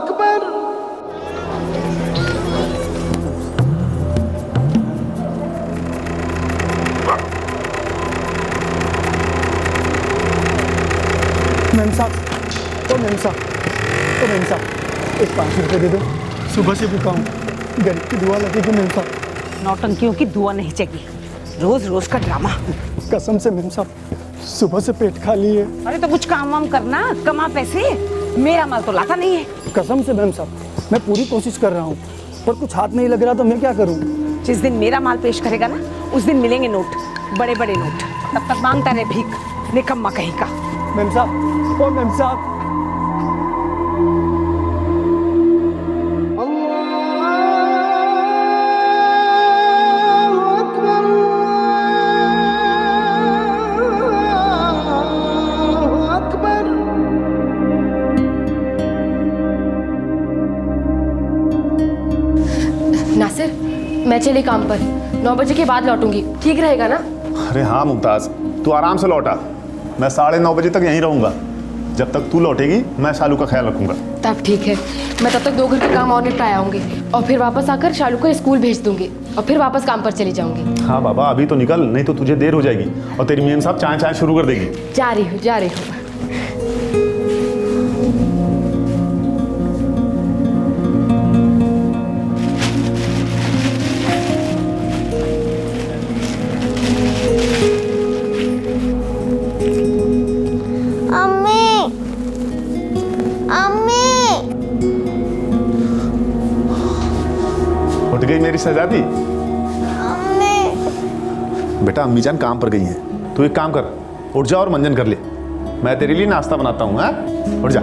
Akbar. Ma'am साहब, ओ ma'am साहब, ओ ma'am साहब, एक 5 रुपये दे दो। सुबह से भूखा हूँ, गरीब की दुआ लगेगी मैम साहब। नौटंकियों की दुआ नहीं चाहिए, रोज रोज का ड्रामा। कसम से मैम साहब, सुबह से पेट खाली है। अरे तो कुछ काम वाम करना, कमा पैसे। मेरा माल तो लाता नहीं है। कसम से मैम साहब, मैं पूरी कोशिश कर रहा हूँ, पर कुछ हाथ नहीं लग रहा तो मैं क्या करूँ? जिस दिन मेरा माल पेश करेगा ना, उस दिन मिलेंगे नोट, बड़े बड़े नोट। तब तक मांगता रहे भीख, निकम्मा कहीं का। मैम साहब, ओ मैम साहब। नासिर, मैं चली काम पर, 9 बजे के बाद लौटूंगी, ठीक रहेगा ना? अरे हाँ मुमताज, तू आराम से लौटा। मैं 9:30 बजे तक यहीं रहूंगा। जब तक तू लौटेगी मैं शालू का ख्याल रखूंगा। तब ठीक है, मैं तब तक 2 घर के काम और निपटा आऊंगी और फिर वापस आकर शालू को स्कूल भेज दूंगी और फिर वापस काम पर चली जाऊंगी। हाँ बाबा, अभी तो निकल, नहीं तो तुझे देर हो जाएगी और तेरी मियां साहब चाय चाय शुरू कर देगी। जा रही हूँ, जा रही हूँ। उठ गई मेरी शहजादी? बेटा अम्मी जान काम पर गई हैं। तू एक काम कर, उठ जा और मंजन कर ले। मैं तेरे लिए नाश्ता बनाता हूँ। हाँ, उठ जा।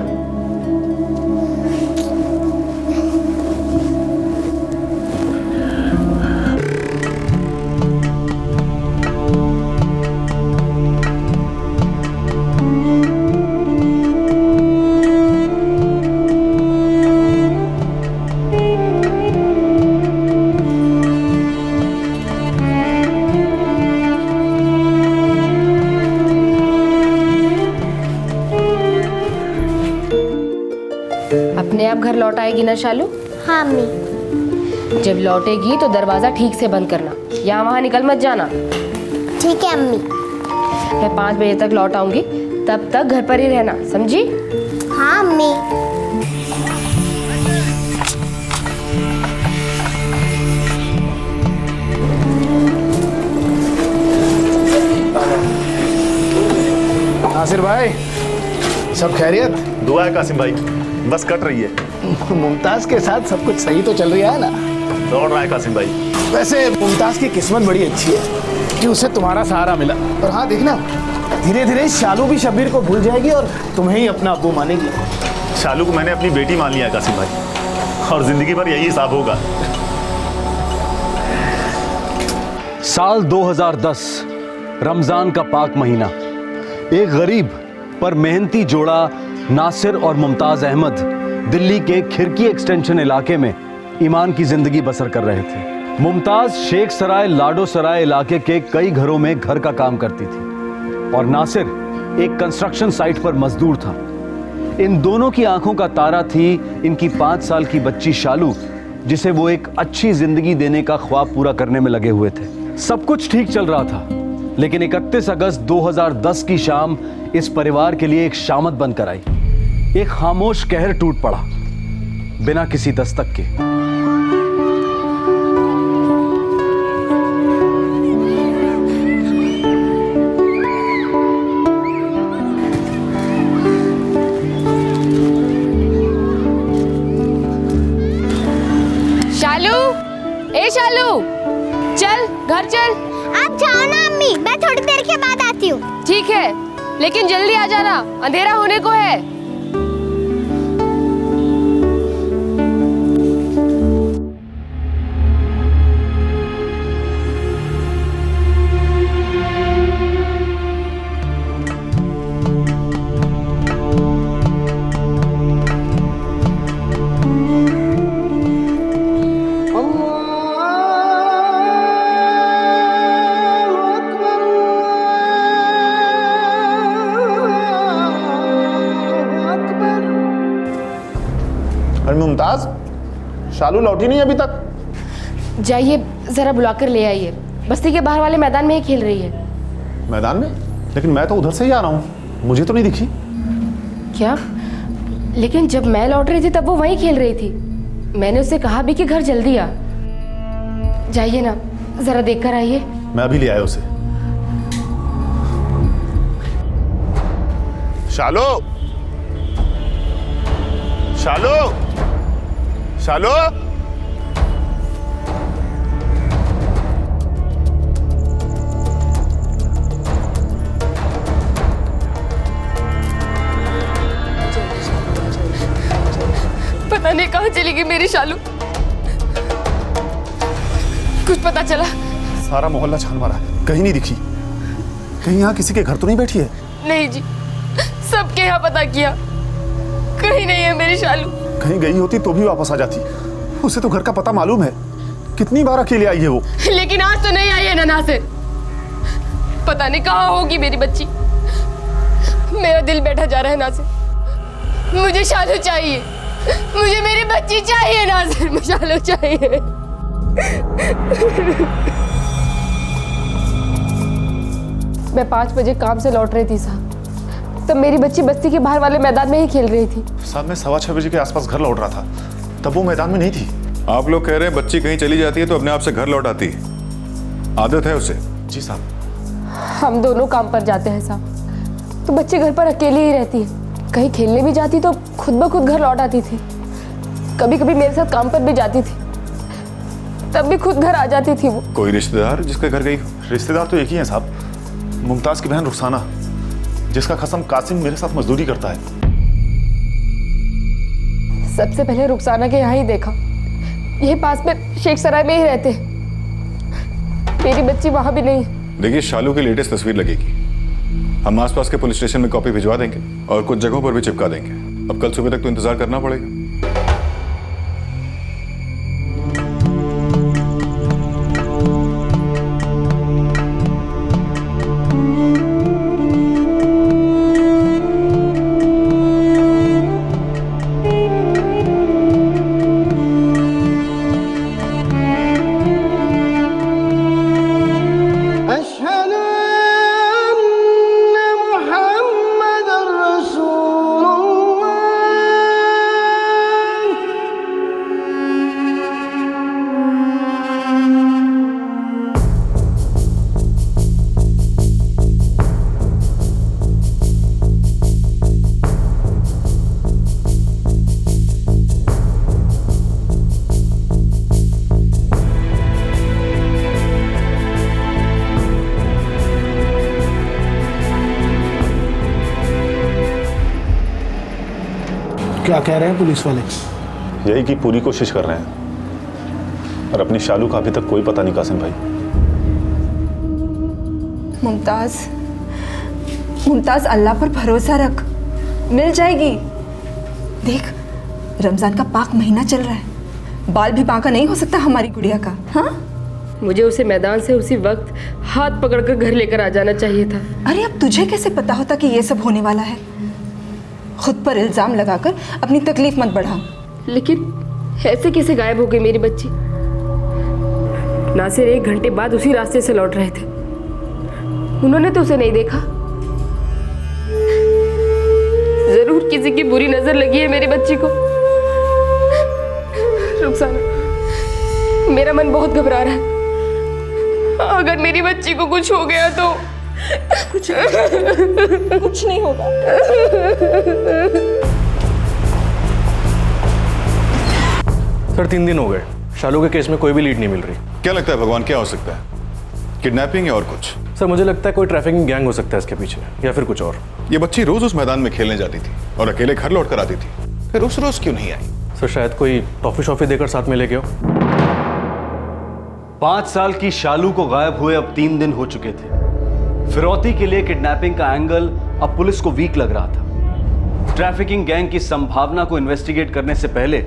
अपने आप घर लौट आएगी ना शालू? हाँ अम्मी। जब लौटेगी तो दरवाजा ठीक से बंद करना, यहाँ वहाँ निकल मत जाना। ठीक है अम्मी। मैं 5 बजे तक लौट आऊंगी, तब तक घर पर ही रहना, समझी? हाँ अम्मी। नासिर भाई, सब खैरियत? दुआ है कासिम भाई, बस कट रही है। मुमताज के साथ सब कुछ सही तो चल रहा है ना? दौड़ रहा है कासिम भाई। वैसे मुमताज की किस्मत बड़ी अच्छी है कि उसे तुम्हारा सहारा मिला। और हाँ देखना, धीरे धीरे शालू भी शब्बीर को भूल जाएगी और तुम्हें ही अपना अब्बू मानेगी। शालू को मैंने अपनी बेटी मान लिया है कासिम भाई, और जिंदगी भर यही हिसाब होगा। साल 2010, रमजान का पाक महीना। एक गरीब पर मेहनती जोड़ा नासिर और मुमताज अहमद दिल्ली के खिरकी एक्सटेंशन इलाके में ईमान की जिंदगी बसर कर रहे थे। मुमताज शेख सराय लाडो सराय इलाके के कई घरों में घर का काम करती थी और नासिर एक कंस्ट्रक्शन साइट पर मजदूर था। इन दोनों की आंखों का तारा थी इनकी 5 साल की बच्ची शालू, जिसे वो एक अच्छी जिंदगी देने का ख्वाब पूरा करने में लगे हुए थे। सब कुछ ठीक चल रहा था, लेकिन 31 अगस्त 2010 की शाम इस परिवार के लिए एक शामत बनकर आई। एक खामोश कहर टूट पड़ा बिना किसी दस्तक के। शालू, ए शालू, चल घर चल। आप जाओ ना अम्मी, मैं थोड़ी देर के बाद आती हूँ। ठीक है, लेकिन जल्दी आ जाना, अंधेरा होने को है। अरे मुमताज, शालू लौटी नहीं अभी तक। जाइए ज़रा बुलाकर ले आइए, बस्ती के बाहर वाले मैदान में ही खेल रही है। मैदान में? लेकिन मैं तो उधर से ही आ रहा हूँ, मुझे तो नहीं दिखी। क्या? लेकिन जब मैं लौट रही थी तब वो वहीं खेल रही थी। मैंने उससे कहा भी कि घर जल्दी आ। जाइए ना, ज़रा देख कर आइए। मैं अभी ले आया उसे। शालो, शालो, शालो। पता नहीं कहाँ चली गई मेरी शालू। कुछ पता चला? सारा मोहल्ला छान मारा, कहीं नहीं दिखी। कहीं यहाँ किसी के घर तो नहीं बैठी है? नहीं जी, सबके यहाँ पता किया, कहीं नहीं है मेरी शालू। कहीं गई होती तो भी वापस आ जाती। उसे तो घर का पता मालूम है, कितनी बार अकेले आई है वो। लेकिन आज तो नहीं आई है ना से। पता नहीं कहाँ होगी मेरी बच्ची। मेरा दिल बैठा जा रहा है ना से। मुझे शालू चाहिए, मुझे मेरी बच्ची चाहिए नाज़िर, मुझे शालू चाहिए। मैं 5 बजे काम से लौट रही थी साहब, तब मेरी बच्ची बस्ती के बाहर वाले मैदान में ही खेल रही थी। साहब मैं 6:15 बजे के आसपास घर लौट रहा था, तब वो मैदान में नहीं थी। आप लोग कह रहे हैं बच्ची कहीं चली जाती है तो अपने आप से घर लौट आती है, आदत है उसे। जी साहब। हम दोनों काम पर जाते हैं साहब, तो बच्ची घर पर अकेली ही रहती है। कहीं खेलने भी जाती तो खुद ब खुद घर लौट आती थी। कभी कभी मेरे साथ काम पर भी जाती थी, तब भी खुद घर आ जाती थी वो। कोई रिश्तेदार जिसके घर गई? रिश्तेदार तो एक ही है साहब, मुमताज की बहन रुखसाना, जिसका खसम कासिम मेरे साथ मजदूरी करता है। सबसे पहले रुखसाना के यहाँ ही देखा, यही पास में शेख सराय में ही रहते हैं। मेरी बच्ची वहां भी नहीं है। देखिए शालू की लेटेस्ट तस्वीर लगेगी, हम आसपास के पुलिस स्टेशन में कॉपी भिजवा देंगे और कुछ जगहों पर भी चिपका देंगे। अब कल सुबह तक तो इंतजार करना पड़ेगा। क्या कह रहे हैं पुलिस वाले? यही की पूरी कोशिश कर रहे हैं, और अपनी शालू का अभी तक कोई पता नहीं कासिम भाई। मुमताज, मुमताज अल्लाह पर भरोसा रख, मिल जाएगी। देख, रमजान का पाक महीना चल रहा है, बाल भी बांका नहीं हो सकता हमारी गुड़िया का। हाँ, मुझे उसे मैदान से उसी वक्त हाथ पकड़कर घर लेकर आ जाना चाहिए था। अरे अब तुझे कैसे पता होता कि ये सब होने वाला है? खुद पर इल्जाम लगाकर अपनी तकलीफ मत बढ़ा। लेकिन ऐसे कैसे गायब हो गई मेरी बच्ची? नासिर 1 घंटे बाद उसी रास्ते से लौट रहे थे, उन्होंने तो उसे नहीं देखा। जरूर किसी की बुरी नजर लगी है मेरी बच्ची को। रुखसाना, मेरा मन बहुत घबरा रहा है। अगर मेरी बच्ची को कुछ हो गया तो कुछ नहीं होगा। सर 3 दिन हो गए, शालू के केस में कोई भी लीड नहीं मिल रही। क्या लगता है भगवान, क्या हो सकता है? किडनैपिंग या और कुछ? सर मुझे लगता है कोई ट्रैफिकिंग गैंग हो सकता है इसके पीछे, या फिर कुछ और। ये बच्ची रोज उस मैदान में खेलने जाती थी और अकेले घर लौट कर आती थी, फिर उस रोज क्यों नहीं आई? सर शायद कोई टॉफी शॉफी देकर साथ में ले गया। 5 साल की शालू को गायब हुए अब 3 दिन हो चुके थे। फिरौती के लिए किडनैपिंग का एंगल अब पुलिस को वीक लग रहा था। ट्रैफिकिंग गैंग की संभावना को इन्वेस्टिगेट करने से पहले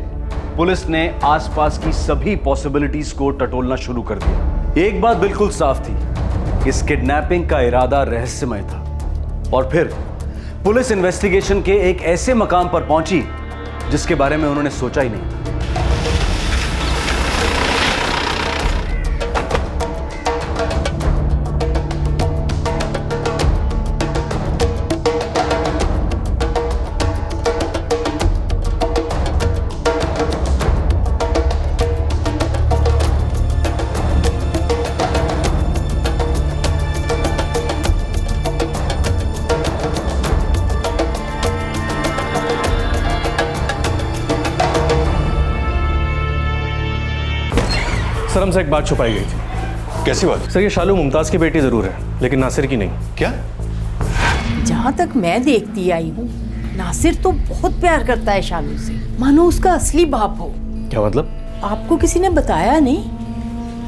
पुलिस ने आसपास की सभी पॉसिबिलिटीज को टटोलना शुरू कर दिया। एक बात बिल्कुल साफ थी, इस किडनैपिंग का इरादा रहस्यमय था। और फिर पुलिस इन्वेस्टिगेशन के एक ऐसे मकाम पर पहुंची जिसके बारे में उन्होंने सोचा ही नहीं। सर हमसे एक बात छुपाई गई थी। कैसी बात? सर ये शालू मुमताज़ की बेटी ज़रूर है, लेकिन नासिर की नहीं। क्या? जहाँ तक मैं देखती आई हूँ, नासिर तो बहुत प्यार करता है शालू से, मानो उसका असली बाप हो। क्या मतलब? आपको किसी ने बताया नहीं?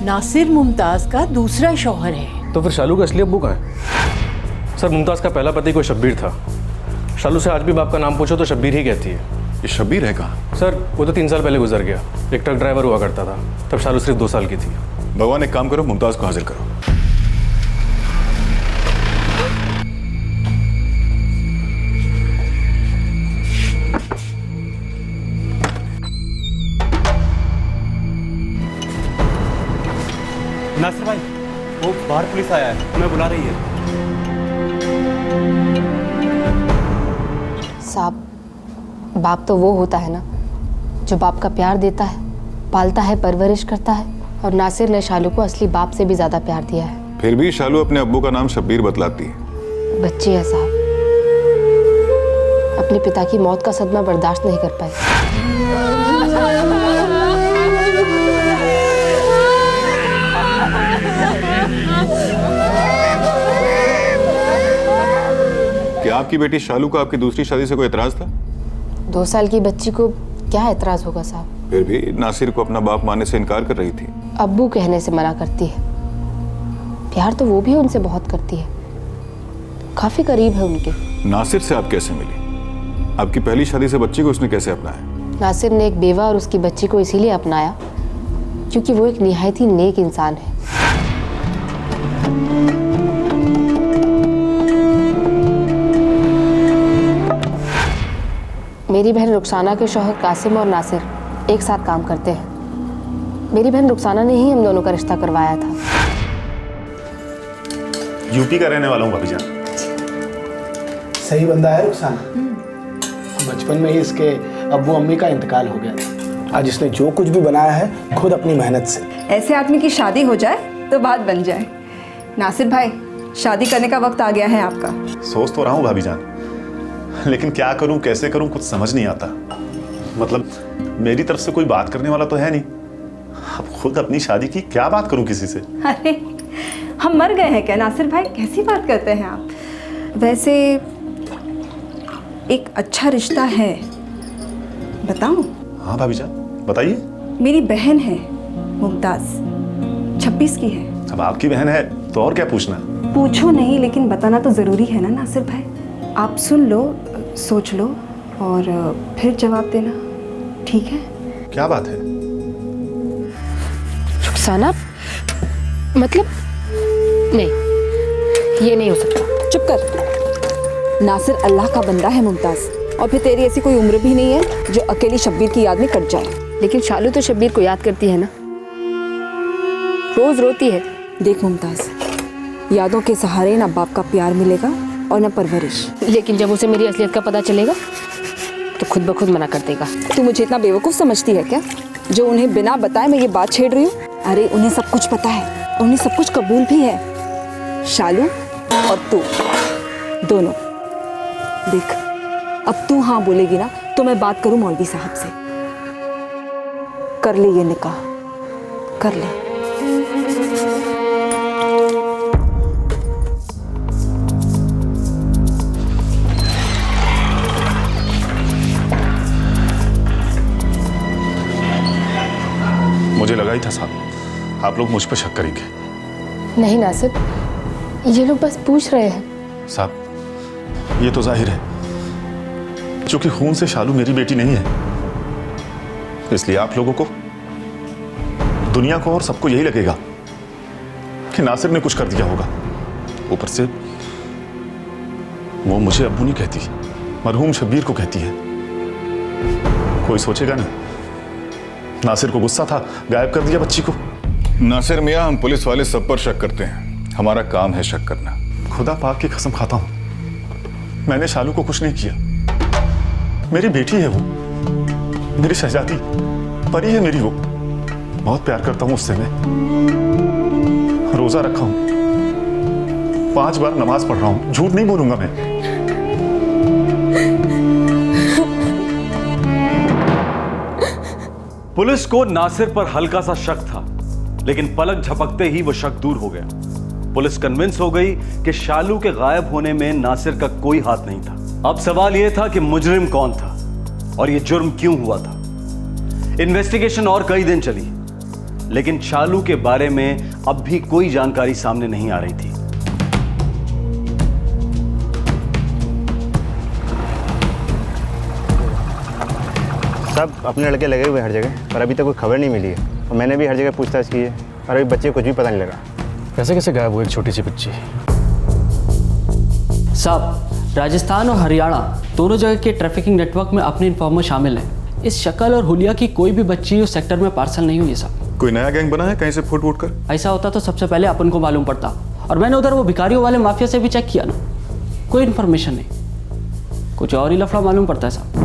नासिर मुमताज़ का दूसरा शौहर है। तो फिर शालू का असली अब्बू कहाँ है? सर मुमताज़ का पहला पति कोई शब्बीर था। शालू से आज भी बाप का नाम पूछो तो शब्बीर ही कहती है। ये शब्बीर है कहाँ? सर वो तो 3 साल पहले गुजर गया। एक ट्रक ड्राइवर हुआ करता था, तब शालू सिर्फ 2 साल की थी। भगवान एक काम करो, मुमताज़ को हाजिर करो। नासिर भाई, वो बाहर पुलिस आया है, हमें बुला रही है। साहब, बाप तो वो होता है ना जो बाप का प्यार देता है, पालता है, परवरिश करता है, और नासिर ने शालू को असली बाप से भी ज्यादा प्यार दिया है। फिर भी शालू अपने अब्बू का नाम शब्बीर बतलाती है। बच्ची है साहब, अपने पिता की मौत का सदमा बर्दाश्त नहीं कर पाई। क्या आपकी बेटी शालू का आपकी दूसरी शादी से कोई एतराज था? 2 साल की बच्ची को क्या एतराज होगा साहब? फिर भी नासिर को अपना बाप मानने से इनकार कर रही थी। अब्बू कहने से मना करती है। प्यार तो वो भी उनसे बहुत करती है, काफी करीब है उनके। नासिर से आप कैसे मिली? आपकी पहली शादी से बच्ची को उसने कैसे अपनाया? नासिर ने एक बेवा और उसकी बच्ची को इसीलिए अपनाया क्योंकि वो एक निहायत ही नेक इंसान है। मेरी बहन रुखसाना के शौहर कासिम और नासिर एक साथ काम करते हैं। मेरी बहन रुखसाना ने ही हम दोनों का रिश्ता करवाया था। यूपी का रहने वाला हूँ भाभी जान। सही बंदा है रुखसाना। बचपन में ही इसके अब्बू अम्मी का इंतकाल हो गया। आज इसने जो कुछ भी बनाया है खुद अपनी मेहनत से। ऐसे आदमी की शादी हो जाए तो बात बन जाए। नासिर भाई, शादी करने का वक्त आ गया है आपका। सोच तो रहा हूँ भाभी जान, लेकिन क्या करूं, कैसे करूं, कुछ समझ नहीं आता। मतलब मेरी तरफ से कोई बात करने वाला तो है नहीं। अब खुद अपनी शादी की क्या बात करूं किसी से? अरे हम मर गए हैं क्या नासिर भाई? कैसी बात करते हैं आप? वैसे एक अच्छा रिश्ता है, बताऊं? हाँ भाभी जान बताइए। मेरी बहन है मुमताज़, 26 की है। अब आपकी बहन है तो और क्या पूछना? पूछो नहीं, लेकिन बताना तो ज़रूरी है ना नासिर भाई। आप सुन लो, सोच लो और फिर जवाब देना, ठीक है? क्या बात है? रुखसाना, मतलब नहीं, ये नहीं हो सकता। चुप कर। नासिर अल्लाह का बंदा है मुमताज़, और फिर तेरी ऐसी कोई उम्र भी नहीं है जो अकेली शब्बीर की याद में कट जाए। लेकिन शालू तो शब्बीर को याद करती है ना, रोज रोती है। देख मुमताज़, यादों के सहारे ना बाप का प्यार मिलेगा और ना परवरिश। लेकिन जब उसे मेरी असलियत का पता चलेगा तो खुद ब खुद मना कर देगा। तू मुझे इतना बेवकूफ़ समझती है क्या, जो उन्हें बिना बताए मैं ये बात छेड़ रही हूँ? अरे उन्हें सब कुछ पता है, उन्हें सब कुछ कबूल भी है। शालू और तू दोनों। देख, अब तू हाँ बोलेगी ना तो मैं बात करूँ मौलवी साहब से। कर ले ये निकाह, कर ले। मुझे लगा ही था साहब आप लोग मुझ पर शक करेंगे। नहीं नासिर, ये लोग बस पूछ रहे हैं। साहब ये तो जाहिर है, चूंकि खून से शालू मेरी बेटी नहीं है, इसलिए आप लोगों को, दुनिया को और सबको यही लगेगा कि नासिर ने कुछ कर दिया होगा। ऊपर से वो मुझे अब्बू नहीं कहती, मरहूम शब्बीर को कहती है। कोई सोचेगा नहीं। नासिर को गुस्सा था, गायब कर दिया बच्ची को। नासिर मियाँ, हम पुलिस वाले सब पर शक करते हैं, हमारा काम है शक करना। खुदा पाक की कसम खाता हूं, मैंने शालू को कुछ नहीं किया। मेरी बेटी है वो, मेरी शहजादी, परी है मेरी वो। बहुत प्यार करता हूं उससे मैं। रोजा रखा हूं, 5 बार नमाज पढ़ रहा हूं, झूठ नहीं बोलूंगा मैं। पुलिस को नासिर पर हल्का सा शक था, लेकिन पलक झपकते ही वो शक दूर हो गया। पुलिस कन्विंस हो गई कि शालू के गायब होने में नासिर का कोई हाथ नहीं था। अब सवाल यह था कि मुजरिम कौन था और यह जुर्म क्यों हुआ था। इन्वेस्टिगेशन और कई दिन चली, लेकिन शालू के बारे में अब भी कोई जानकारी सामने नहीं आ रही थी। सब अपने लड़के लगे हुए हर जगह, पर अभी तक कोई खबर नहीं मिली है। और मैंने भी हर जगह पूछताछ की है, और अभी बच्चे को कुछ भी पता नहीं लगा। कैसे कैसे गायब हुई एक छोटी सी बच्ची? साहब, राजस्थान और हरियाणा दोनों जगह के ट्रैफिकिंग नेटवर्क में अपने इन्फॉर्मर शामिल हैं। इस शक्ल और हुलिया की कोई भी बच्ची उस सेक्टर में पार्सल नहीं हुई है साहब। कोई नया गैंग बना है कहीं से फूट फूट कर? ऐसा होता तो सबसे पहले अपन को मालूम पड़ता, और मैंने उधर वो भिखारियों वाले माफिया से भी चेक किया ना, कोई इन्फॉर्मेशन नहीं। कुछ और ही लफड़ा मालूम पड़ता है साहब।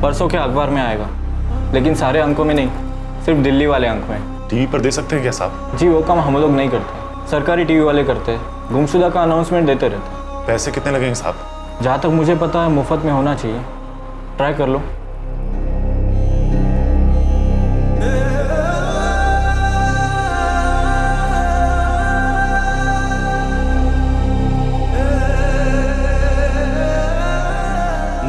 परसों के अखबार में आएगा, लेकिन सारे अंकों में नहीं, सिर्फ दिल्ली वाले अंक में। टीवी पर दे सकते हैं क्या साहब? जी, वो काम हम लोग नहीं करते, सरकारी टीवी वाले करते हैं। गुमशुदा का अनाउंसमेंट देते रहते हैं। पैसे कितने लगेंगे साहब? जहाँ तक मुझे पता है मुफ्त में होना चाहिए, ट्राई कर लो।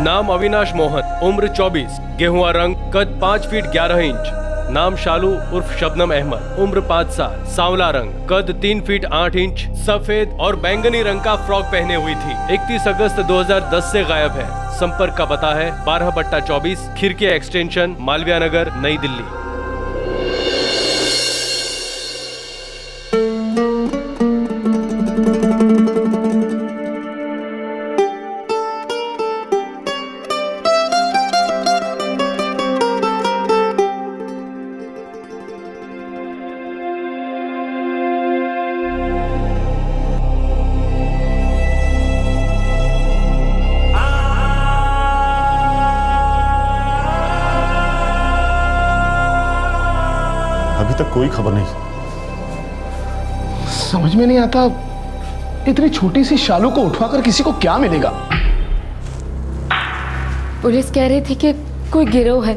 नाम अविनाश मोहन, उम्र 24, गेहुआ रंग, कद 5 फीट 11 इंच। नाम शालू उर्फ शबनम अहमद, उम्र 5 साल, सांवला रंग, कद 3 फीट 8 इंच, सफेद और बैंगनी रंग का फ्रॉक पहने हुई थी। 31 अगस्त 2010 से गायब है। संपर्क का पता है 12/24, खिरकी एक्सटेंशन, मालवीय नगर, नई दिल्ली। अभी तक कोई खबर नहीं। समझ में नहीं आता, इतनी छोटी सी शालू को उठवाकर किसी को क्या मिलेगा? पुलिस कह रही थी कि कोई गिरोह है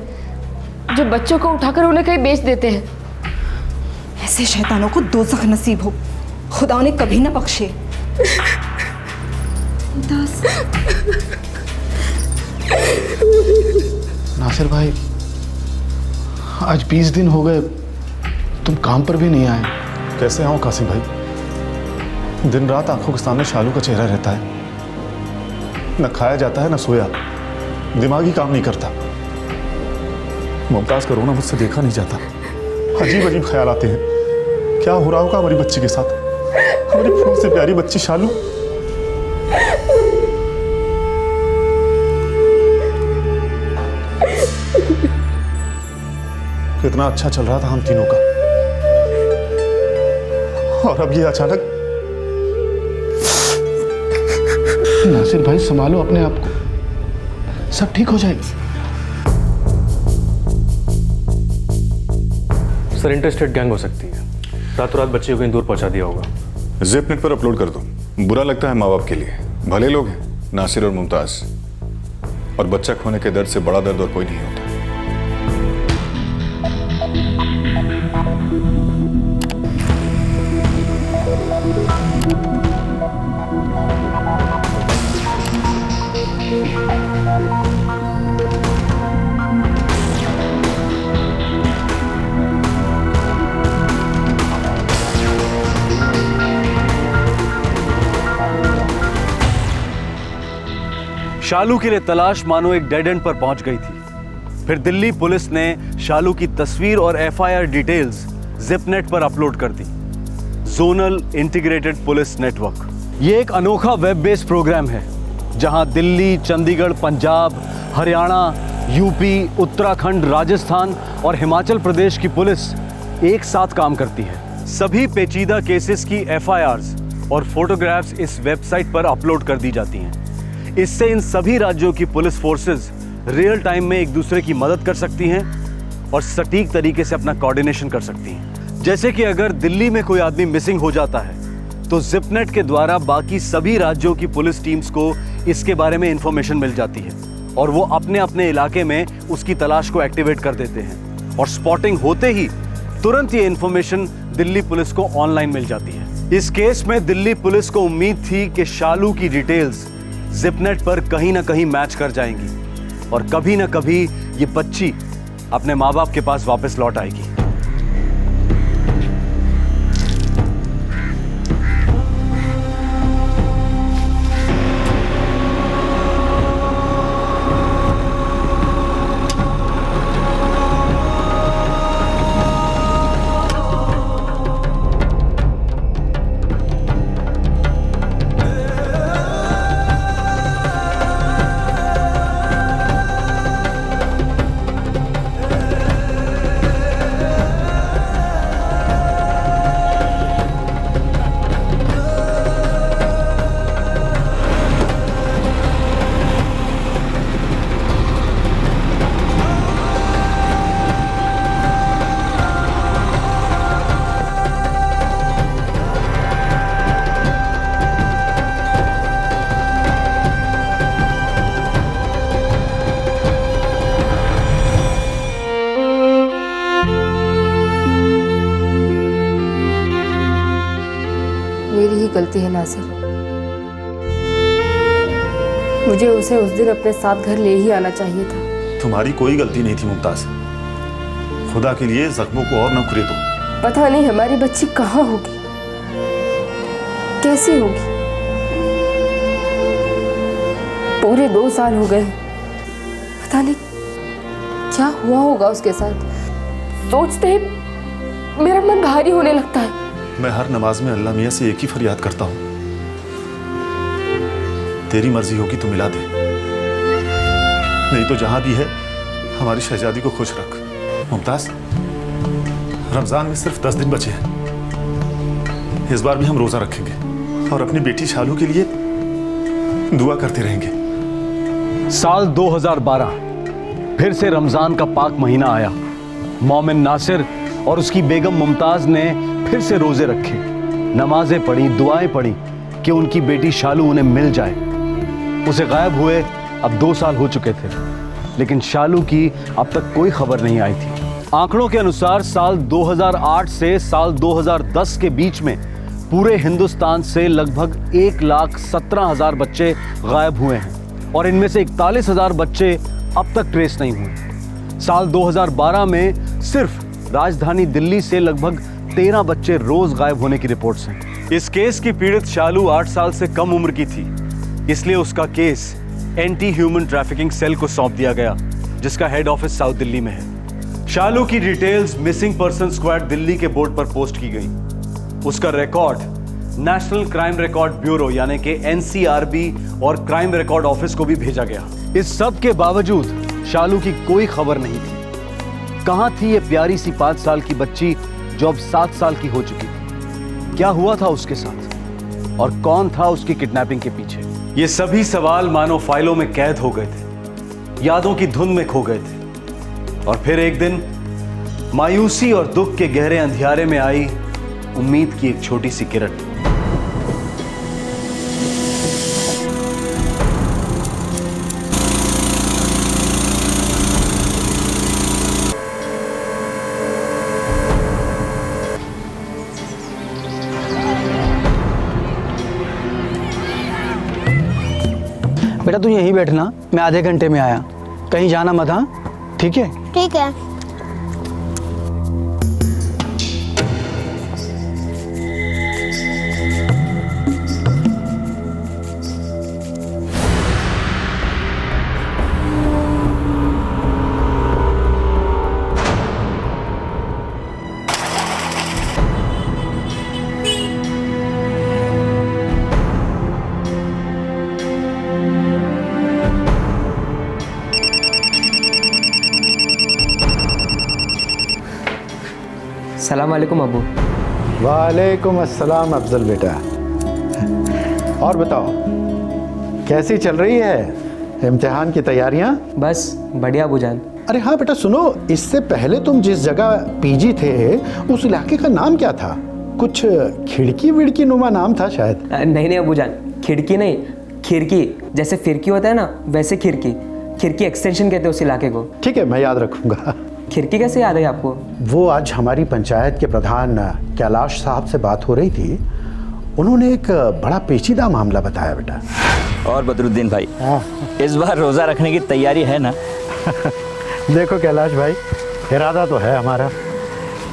जो बच्चों को उठाकर उन्हें कहीं बेच देते हैं। ऐसे शैतानों को दोज़ख नसीब हो, खुदा उन्हें कभी ना बख्शे। नासिर भाई, आज 20 दिन हो गए, तुम काम पर भी नहीं आए। कैसे आऊं कासिम भाई? दिन रात आंखों के सामने शालू का चेहरा रहता है। न खाया जाता है न सोया, दिमाग ही काम नहीं करता। मुमताज का रोना मुझसे देखा नहीं जाता। अजीब अजीब ख्याल आते हैं। क्या हो रहा होगा हमारी बच्ची के साथ? हमारी फूल से प्यारी बच्ची शालू। कितना अच्छा चल रहा था हम तीनों का, और अब ये अचानक। नासिर भाई, संभालो अपने आप को, सब ठीक हो जाएगा। सर, इंटरस्टेट गैंग हो सकती है, रातों रात बच्चे को कहीं दूर पहुंचा दिया होगा। ज़िपनेट पर अपलोड कर दो। बुरा लगता है माँ बाप के लिए, भले लोग हैं नासिर और मुमताज, और बच्चा खोने के दर्द से बड़ा दर्द और कोई नहीं होता। शालू के लिए तलाश मानो एक डेड एंड पर पहुंच गई थी। फिर दिल्ली पुलिस ने शालू की तस्वीर और एफआईआर डिटेल्स ज़िपनेट पर अपलोड कर दी। जोनल इंटीग्रेटेड पुलिस नेटवर्क, ये एक अनोखा वेब बेस्ड प्रोग्राम है जहां दिल्ली, चंडीगढ़, पंजाब, हरियाणा, यूपी, उत्तराखंड, राजस्थान और हिमाचल प्रदेश की पुलिस एक साथ काम करती है। सभी पेचीदा केसेस की एफआईआर्स और फोटोग्राफ्स इस वेबसाइट पर अपलोड कर दी जाती हैं। इससे इन सभी राज्यों की पुलिस फोर्सेस रियल टाइम में एक दूसरे की मदद कर सकती हैं और सटीक तरीके से अपना कोऑर्डिनेशन कर सकती हैं। जैसे कि अगर दिल्ली में कोई आदमी मिसिंग हो जाता है तो जिपनेट के द्वारा बाकी सभी राज्यों की पुलिस टीम्स को इसके बारे में इंफॉर्मेशन मिल जाती है और वो अपने अपने इलाके में उसकी तलाश को एक्टिवेट कर देते हैं और स्पॉटिंग होते ही तुरंत ये इंफॉर्मेशन दिल्ली पुलिस को ऑनलाइन मिल जाती है। इस केस में दिल्ली पुलिस को उम्मीद थी कि शालू की डिटेल्स जिपनेट पर कहीं ना कहीं मैच कर जाएंगी और कभी ना कभी ये बच्ची अपने माँ बाप के पास वापस लौट आएगी। मेरी ही गलती है नासिर। मुझे उसे उस दिन अपने साथ घर ले ही आना चाहिए था। तुम्हारी कोई गलती नहीं थी मुमताज। खुदा के लिए जख्मों को और न कुरेदो। पता नहीं हमारी बच्ची कहाँ होगी, कैसी होगी। पूरे 2 साल हो गए, पता नहीं क्या हुआ होगा उसके साथ। सोचते ही मेरा मन भारी होने लगता है। मैं हर नमाज में अल्लाह मियाँ से एक ही फरियाद करता हूँ, तेरी मर्जी होगी तो मिला दे, नहीं तो जहां भी है हमारी शहजादी को खुश रख। मुमताज, रमजान में सिर्फ 10 दिन बचे हैं। इस बार भी हम रोजा रखेंगे और अपनी बेटी शालू के लिए दुआ करते रहेंगे। साल 2012 फिर से रमजान का पाक महीना आया। मोमिन नासिर और उसकी बेगम मुमताज ने फिर से रोजे रखे, नमाजें पढ़ी, दुआएं पढ़ी कि उनकी बेटी शालू उन्हें मिल जाए। उसे गायब हुए अब 2 साल हो चुके थे, लेकिन शालू की अब तक कोई खबर नहीं आई थी। आंकड़ों के अनुसार साल 2008 से साल 2010 के बीच में पूरे हिंदुस्तान से लगभग 1,17,000 बच्चे गायब हुए हैं और इनमें से 41,000 बच्चे अब तक ट्रेस नहीं हुए। साल 2012 में सिर्फ राजधानी दिल्ली से लगभग 13 बच्चे रोज गायब होने की रिपोर्ट्स हैं। इस केस की पीड़ित शालू 8 साल से कम उम्र की थी, इसलिए उसका case anti human trafficking cell को सौंप दिया गया, जिसका हेड ऑफिस साउथ दिल्ली में है। शालू की details missing person squad Delhi के बोर्ड पर पोस्ट की गई। उसका record national crime record bureau यानी कि एनसीआरबी और क्राइम रिकॉर्ड ऑफिस को भी भेजा गया। इस सब के बावजूद शालू की कोई खबर नहीं थी। कहां थी ये प्यारी सी 5 साल की बच्ची जो अब 7 साल की हो चुकी थी? क्या हुआ था उसके साथ और कौन था उसकी किडनैपिंग के पीछे? ये सभी सवाल मानो फाइलों में कैद हो गए थे, यादों की धुन में खो गए थे। और फिर एक दिन मायूसी और दुख के गहरे अंधियारे में आई उम्मीद की एक छोटी सी किरण। बेटा तू यहीं बैठना, मैं आधे घंटे में आया, कहीं जाना मत। हाँ ठीक है? ठीक है। सलाम वालेकुम अब्बू। वालेकुम अस्सलाम अफजल बेटा। और बताओ कैसी चल रही है इम्तिहान की तैयारियां? बस बढ़िया अबूजान। अरे हाँ बेटा सुनो, इससे पहले तुम जिस जगह पीजी थे उस इलाके का नाम क्या था? कुछ खिड़की विड़की नुमा नाम था शायद। नहीं अबूजान, खिड़की नहीं, खिड़की। जैसे फिरकी होता है ना, वैसे खिड़की। खिड़की एक्सटेंशन कहते हैं उस इलाके को। ठीक है, मैं याद रखूंगा। खिड़की कैसे याद है आपको? वो आज हमारी पंचायत के प्रधान कैलाश साहब से बात हो रही थी, उन्होंने एक बड़ा पेचीदा मामला बताया बेटा। और बदरुद्दीन भाई, इस बार रोज़ा रखने की तैयारी है ना? देखो कैलाश भाई, इरादा तो है हमारा,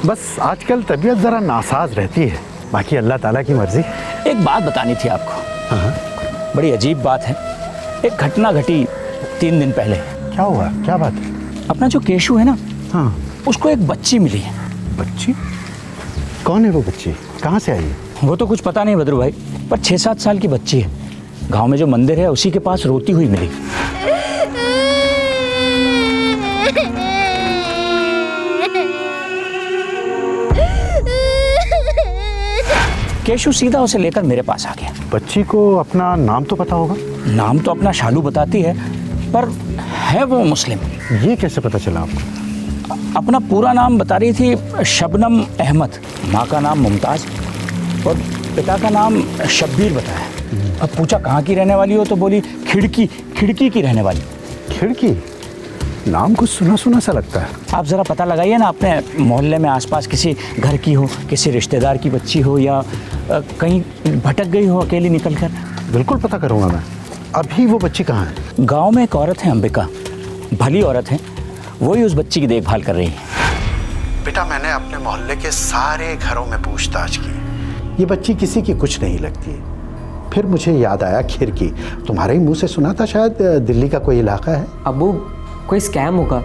बस आजकल तबीयत ज़रा नासाज रहती है, बाकी अल्लाह ताला की मर्जी। एक बात बतानी थी आपको। बड़ी अजीब बात है। एक घटना घटी 3 दिन पहले। क्या हुआ? क्या बात है? अपना जो केशु है ना, हाँ, उसको एक बच्ची मिली है। बच्ची? कौन है वो बच्ची? कहाँ से आई है? वो तो कुछ पता नहीं बदरू भाई, पर 6-7 साल की बच्ची है। गांव में जो मंदिर है उसी के पास रोती हुई मिली। केशु सीधा उसे लेकर मेरे पास आ गया। बच्ची को अपना नाम तो पता होगा? नाम तो अपना शालू बताती है, पर है वो मुस्लिम। ये कैसे पता चला आपको? अपना पूरा नाम बता रही थी, शबनम अहमद। माँ का नाम मुमताज़ और पिता का नाम शब्बीर बताया। अब पूछा कहाँ की रहने वाली हो, तो बोली खिड़की की रहने वाली। खिड़की? नाम कुछ सुना सुना सा लगता है। आप ज़रा पता लगाइए ना, अपने मोहल्ले में आसपास किसी घर की हो, किसी रिश्तेदार की बच्ची हो, या कहीं भटक गई हो अकेली निकल कर। बिल्कुल पता करूँगा मैं। अभी वो बच्ची कहाँ है? गांव में एक औरत है अंबिका, भली औरत है, वही उस बच्ची की देखभाल कर रही है। बेटा मैंने अपने मोहल्ले के सारे घरों में पूछताछ की, ये बच्ची किसी की कुछ नहीं लगती। फिर मुझे याद आया खिड़की, तुम्हारे ही मुंह से सुना था, शायद दिल्ली का कोई इलाका है। अब्बू कोई स्कैम होगा।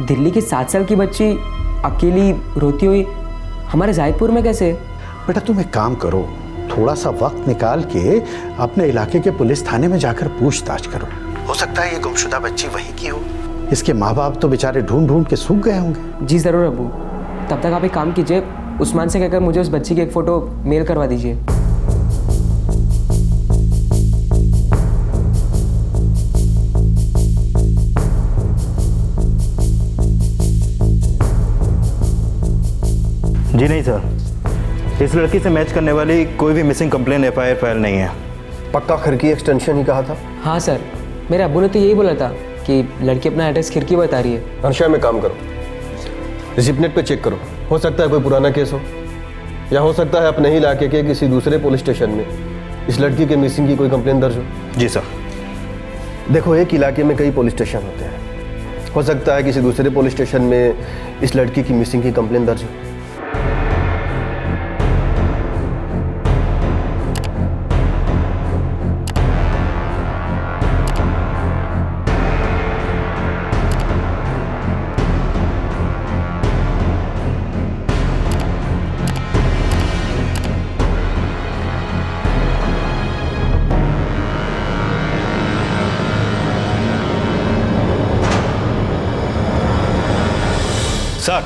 दिल्ली की 7 साल की बच्ची अकेली रोती हुई हमारे जायदपुर में कैसे? बेटा तुम एक काम करो, थोड़ा सा वक्त निकाल के अपने इलाके के पुलिस थाने में जाकर पूछताछ करो। हो सकता है ये गुमशुदा बच्ची वहीं की हो। इसके माँ बाप तो बेचारे ढूंढ ढूंढ के सूख गए होंगे। जी ज़रूर अब्बू। तब तक आप एक काम कीजिए, उस्मान से कहकर मुझे उस बच्ची की एक फ़ोटो मेल करवा दीजिए। जी नहीं सर, इस लड़की से मैच करने वाली कोई भी मिसिंग कंप्लेन FIR फाइल नहीं है। पक्का खिड़की एक्सटेंशन ही कहा था? हाँ सर, मेरे अब्बू ने तो यही बोला था कि लड़की अपना एड्रेस खिड़की बता रही है। हर्षा में काम करो, रिसिप्टनेट पे चेक करो, हो सकता है कोई पुराना केस हो, या हो सकता है अपने ही इलाके के किसी दूसरे पुलिस स्टेशन में इस लड़की के मिसिंग की कोई कंप्लेन दर्ज हो। जी सर। देखो एक इलाके में कई पुलिस स्टेशन होते हैं, हो सकता है किसी दूसरे पुलिस स्टेशन में इस लड़की की मिसिंग की कंप्लेन दर्ज हो। सर,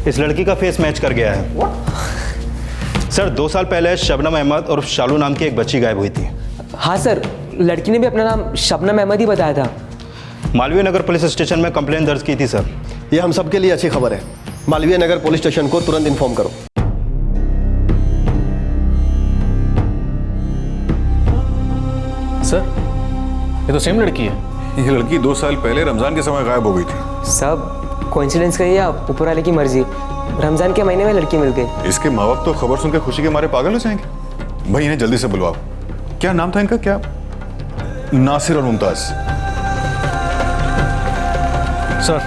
इस लड़की का फेस मैच कर गया है। सर 2 साल पहले शबनम अहमद और शालू नाम की एक बच्ची गायब हुई थी। हाँ सर, लड़की ने भी अपना नाम शबनम अहमद ही बताया था। मालवीय नगर पुलिस स्टेशन में कंप्लेन दर्ज की थी सर। ये हम सबके लिए अच्छी खबर है। मालवीय नगर पुलिस स्टेशन को तुरंत इन्फॉर्म करो। सर, ये तो सेम लड़की है। ये लड़की 2 साल पहले रमजान के समय गायब हो गई थी। सब कोइंसिडेंस कहिए आप, ऊपर वाले की मर्जी। रमजान के महीने में लड़की मिल गई। इसके माँ बाप तो खबर सुनकर खुशी के मारे पागल हो जाएंगे। भाई इन्हें जल्दी से बुलवाओ। क्या नाम था इनका? क्या? नासिर और मुमताज। सर,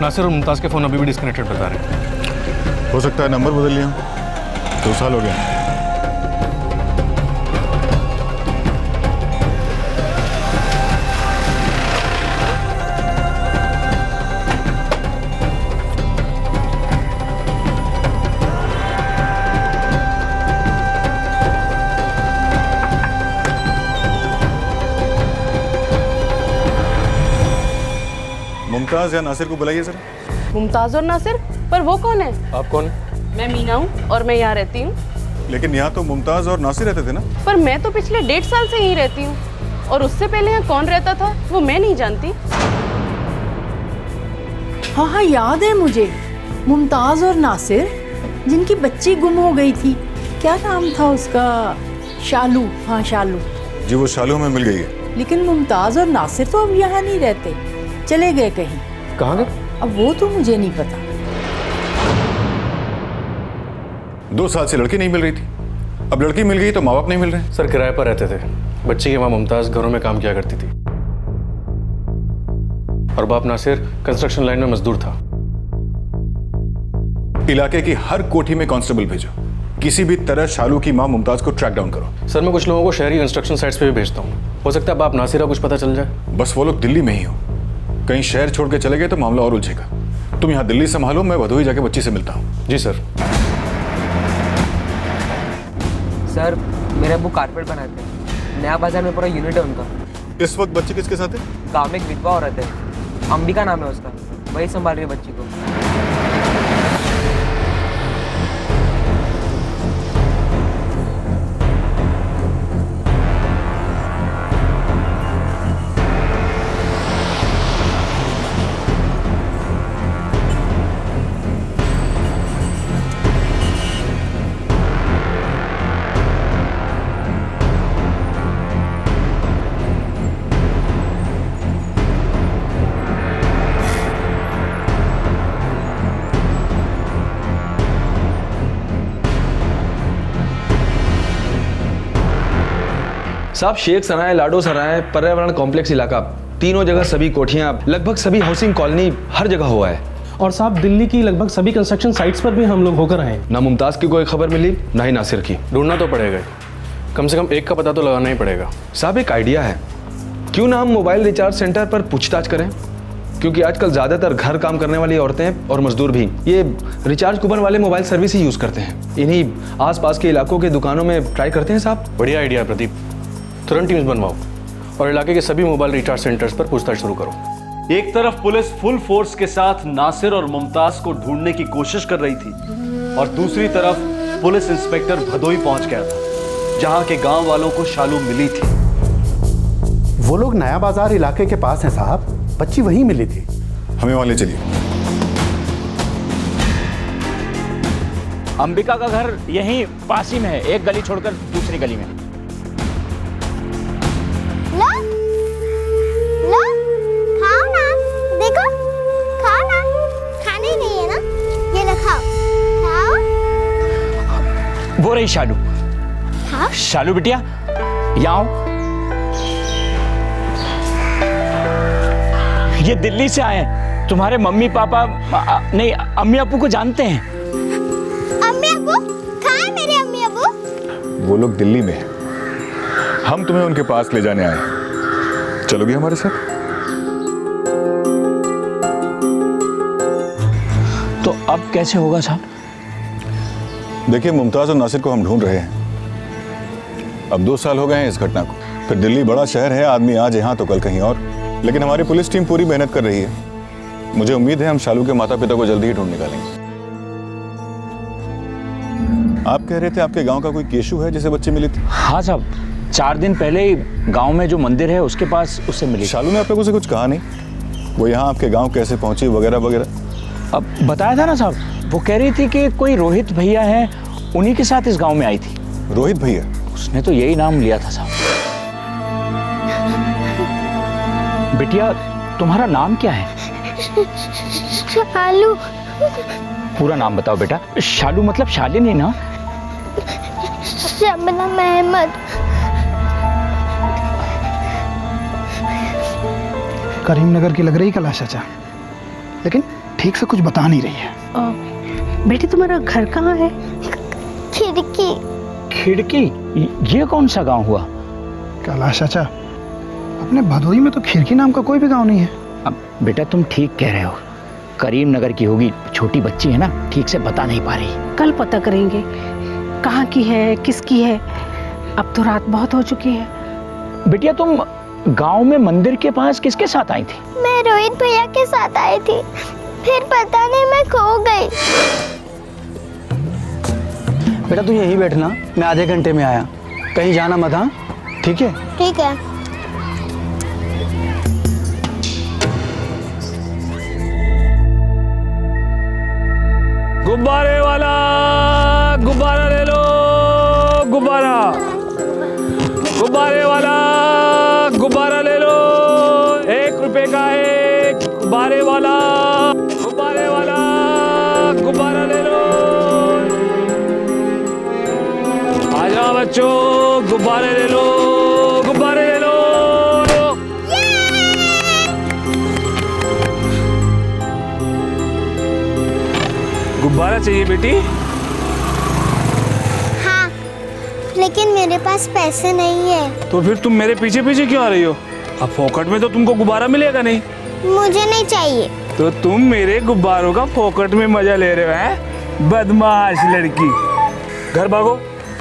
नासिर और मुमताज के फ़ोन अभी भी डिस्कनेक्टेड बता रहे हैं। हो सकता है नंबर बदल लिया, 2 साल हो गया। मुमताज या नासिर को बुलाइए जरा। मुमताज और नासिर? पर वो कौन है? आप कौन? मैं मीना हूँ और मैं यहाँ रहती हूँ। लेकिन यहाँ तो मुमताज और नासिर रहते थे ना? पर मैं तो पिछले 1.5 साल से यहीं रहती हूँ और उससे पहले यहाँ कौन रहता था वो मैं नहीं जानती। हाँ हाँ याद है मुझे, मुमताज और नासिर जिनकी बच्ची गुम हो गई थी, क्या नाम था उसका? शालू। हाँ शालू। जी वो शालू हमें मिल गई है। लेकिन मुमताज और नासिर तो अब यहाँ नहीं रहते, चले गए कहीं। कहाँ गए? अब वो तो मुझे नहीं पता। 2 साल से लड़की नहीं मिल रही थी, अब लड़की मिल गई तो माँ बाप नहीं मिल रहे। सर किराए पर रहते थे, बच्ची की माँ मुमताज घरों में काम किया करती थी और बाप नासिर कंस्ट्रक्शन लाइन में मजदूर था। इलाके की हर कोठी में कांस्टेबल भेजो, किसी भी तरह शालू की माँ मुमताज को ट्रैक डाउन करो। सर मैं कुछ लोगों को शहरी कंस्ट्रक्शन साइट्स पे भी भेजता हूँ, हो सकता है बाप नासिर का कुछ पता चल जाए। बस वो लोग दिल्ली में ही हो, कहीं शहर छोड़ के चले गए तो मामला और उलझेगा। तुम यहाँ दिल्ली संभालो, मैं भदोही जाके बच्ची से मिलता हूँ। जी सर। सर मेरे अब्बू कारपेट बनाते हैं, नया बाजार में पूरा यूनिट है उनका। इस वक्त बच्ची किसके साथ है? गाँव में एक विधवा औरत है, अंबिका नाम है उसका, वही संभाल रही है बच्ची को। साहब शेख सराय, लाडो सराय, पर्यावरण कॉम्प्लेक्स इलाका, तीनों जगह सभी कोठियां, लगभग सभी हाउसिंग कॉलोनी, हर जगह हुआ है। और साहब दिल्ली की लगभग सभी कंस्ट्रक्शन साइट्स पर भी हम लोग होकर आए। ना मुमताज की कोई खबर मिली, ना ही नासिर की। ढूंढना तो पड़ेगा, कम से कम एक का पता तो लगाना ही पड़ेगा। साहब एक आइडिया है, क्यों ना हम मोबाइल रिचार्ज सेंटर पर पूछताछ करें, क्योंकि आजकल ज्यादातर घर काम करने वाली औरतें और मजदूर भी ये रिचार्ज कूपन वाले मोबाइल सर्विस ही यूज करते हैं। इन्हीं आसपास के इलाकों के दुकानों में ट्राई करते हैं साहब। बढ़िया आइडिया है प्रदीप, तुरंत टीम्स बनवाओ और इलाके के सभी मोबाइल रिचार्ज सेंटर्स पर पूछताछ शुरू करो। एक तरफ पुलिस फुल फोर्स के साथ नासिर और मुमताज को ढूंढने की कोशिश कर रही थी और दूसरी तरफ पुलिस इंस्पेक्टर भदोही पहुंच गया था, जहां के गांव वालों को शालू मिली थी। वो लोग नया बाजार इलाके के पास हैं साहब, बच्ची वहीं मिली थी। हमें वहां ले चलिए। अंबिका का घर यहीं पास ही में है, एक गली छोड़कर दूसरी गली में। लो लो खाओ ना, देखो खाओ ना, खाने ही नहीं है ना, ये लो खाओ खाओ। वो रही शालू। हाँ? शालू बिटिया यहाँ आओ। ये दिल्ली से आए हैं, तुम्हारे मम्मी पापा नहीं अम्मी अब्बू को जानते हैं। अम्मी अब्बू कहाँ है मेरे अम्मी अब्बू? वो लोग दिल्ली में हैं, हम तुम्हें उनके पास ले जाने आए हैं, चलोगी हमारे साथ? तो अब कैसे होगा साहब? देखिए मुमताज और नासिर को हम ढूंढ रहे हैं, अब 2 साल हो गए हैं इस घटना को। फिर दिल्ली बड़ा शहर है, आदमी आज यहाँ तो कल कहीं और, लेकिन हमारी पुलिस टीम पूरी मेहनत कर रही है। मुझे उम्मीद है हम शालू के माता पिता को जल्दी ही ढूंढ निकालेंगे। आप कह रहे थे आपके गांव का कोई केशु है जिसे बच्ची मिली थी? हाँ साहब, 4 दिन पहले ही गांव में जो मंदिर है उसके पास उससे मिली। शालू ने आप लोगों से कुछ कहा नहीं? वो यहाँ आपके गांव कैसे पहुंची वगैरह वगैरह? अब बताया था ना साहब, वो कह रही थी कि कोई रोहित भैया है, उन्हीं के साथ इस गांव में आई थी। रोहित भैया? उसने तो यही नाम लिया था साहब। बिटिया तुम्हारा नाम क्या है? शालू। पूरा नाम बताओ बेटा। शालू मतलब शालिनी ना? शबनम अहमद। करीमनगर की लग रही कैलाश चाचा, लेकिन ठीक से कुछ बता नहीं रही है। बेटी तुम्हारा घर कहाँ है? खिड़की। खिड़की? ये कौन सा गांव हुआ? कैलाश चाचा, अपने भदोही में तो खिड़की नाम का कोई भी गांव नहीं है। अब बेटा तुम ठीक कह रहे हो, करीमनगर की होगी, छोटी बच्ची है ना, ठीक से बता नहीं पा रही। कल पता करेंगे कहाँ की है, किसकी है। अब तो रात बहुत हो चुकी है। बिटिया तुम गांव में मंदिर के पास किसके साथ आई थी? मैं रोहित भैया के साथ आई थी, फिर पता नहीं मैं खो गई। बेटा तू यहीं बैठना, मैं आधे घंटे में आया, कहीं जाना मत। हाँ ठीक है? ठीक है। गुब्बारे वाला गुब्बारा ले लो, गुब्बारा, गुब्बारे वाला गुब्बारा ले लो, 1 रुपए का एक गुब्बारे वाला, गुब्बारे वाला गुब्बारा ले लो। आ जाओ बच्चों, गुब्बारे ले लो, गुब्बारे ले लो। गुब्बारा चाहिए बेटी? हाँ, लेकिन मेरे पास पैसे नहीं है। तो फिर तुम मेरे पीछे पीछे क्यों आ रही हो? अब फोकट में तो तुमको गुब्बारा मिलेगा नहीं। मुझे नहीं चाहिए। तो तुम मेरे गुब्बारों का फोकट में मजा ले रहे हो? हैं बदमाश लड़की। घर भागो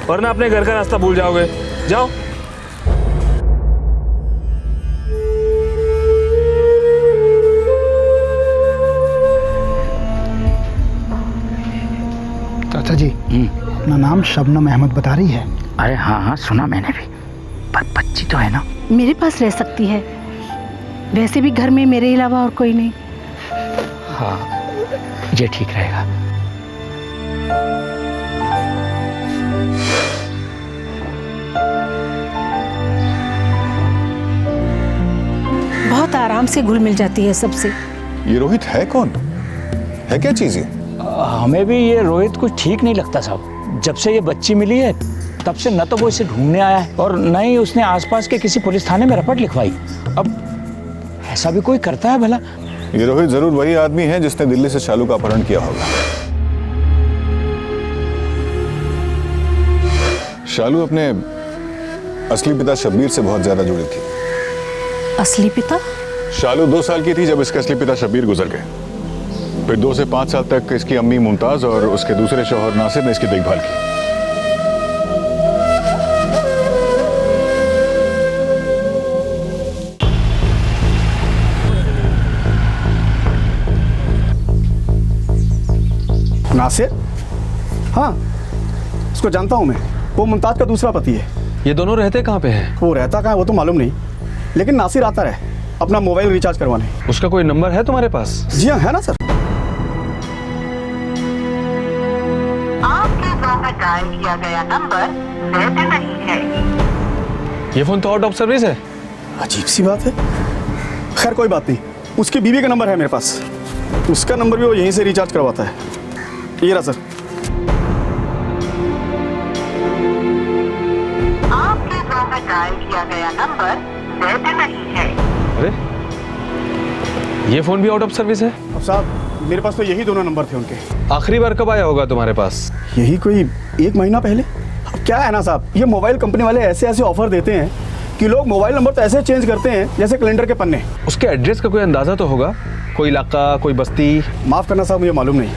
वरना अपने घर का रास्ता भूल जाओगे। जाओ। चाचा जी, अपना नाम शबनम अहमद बता रही है? अरे हाँ हाँ सुना मैंने भी, पर बच्ची तो है ना? मेरे पास रह सकती है, वैसे भी घर में मेरे अलावा और कोई नहीं। हाँ ये ठीक रहेगा। बहुत आराम से घुल मिल जाती है सबसे। ये रोहित है कौन? है क्या चीज ये? हमें भी ये रोहित कुछ ठीक नहीं लगता साहब। जब से ये बच्ची मिली है तब से न तो वो इसे ढूंढने आया है और न ही उसने आसपास के किसी पुलिस थाने में रिपोर्ट लिखवाई। अब ऐसा भी कोई करता है भला? ये रोहित जरूर वही आदमी है जिसने दिल्ली से शालू का अपहरण किया होगा। शालू अपने असली पिता शब्बीर से बहुत ज्यादा जुड़ी थी। असली पिता? शालू 2 साल की थी जब इसके असली पिता शब्बीर गुजर गए। फिर 2 से 5 साल तक इसकी अम्मी मुमताज और उसके दूसरे शौहर नासिर ने इसकी देखभाल की। नासिर? हाँ, उसको जानता हूँ मैं, वो मुमताज का दूसरा पति है। ये दोनों रहते कहाँ पे हैं? वो रहता कहाँ है वो तो मालूम नहीं, लेकिन नासिर आता रहे अपना मोबाइल रिचार्ज करवाने। उसका कोई नंबर है तुम्हारे पास? जी हाँ, है ना सर। आपके द्वारा डायल किया गया नंबर वैध नहीं है। ये फोन तो आउट ऑफ सर्विस है। अजीब सी बात है। खैर कोई बात नहीं, उसकी बीवी का नंबर है मेरे पास, उसका नंबर भी वो यहीं से रिचार्ज करवाता है। ये रहा सर। आपके द्वारा डायल किया गया नंबर वैध नहीं है। अरे ये फोन भी आउट ऑफ सर्विस है? अब साहब मेरे पास तो यही दोनों नंबर थे उनके। आखिरी बार कब आया होगा तुम्हारे पास? यही कोई 1 महीना पहले। अब क्या है ना साहब, ये मोबाइल कंपनी वाले ऐसे ऐसे ऑफर देते हैं कि लोग मोबाइल नंबर तो ऐसे चेंज करते हैं जैसे कैलेंडर के पन्ने। उसके एड्रेस का कोई अंदाजा तो होगा? कोई इलाका, कोई बस्ती? माफ करना साहब, मुझे मालूम नहीं,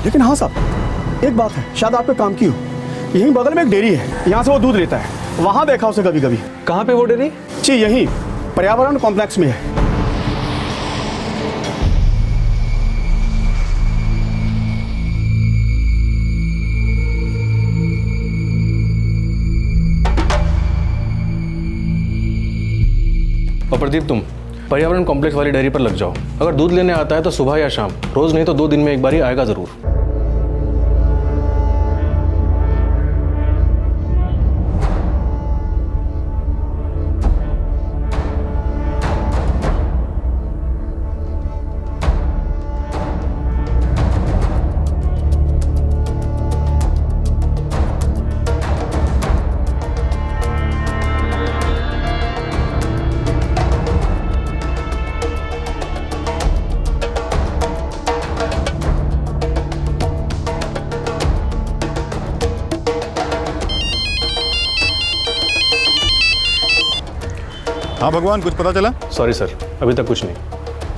लेकिन हाँ साहब एक बात है, शायद आपके काम की हो। यहीं बगल में एक डेयरी है, यहाँ से वो दूध लेता है, वहाँ देखा उसे कभी कभी। कहाँ पे वो डेयरी? जी यहीं पर्यावरण कॉम्प्लेक्स में है। और प्रदीप तुम पर्यावरण कॉम्प्लेक्स वाली डेयरी पर लग जाओ। अगर दूध लेने आता है तो सुबह या शाम, रोज नहीं तो 2 दिन में एक बार ही आएगा जरूर। हाँ भगवान, कुछ पता चला? सॉरी सर, अभी तक कुछ नहीं।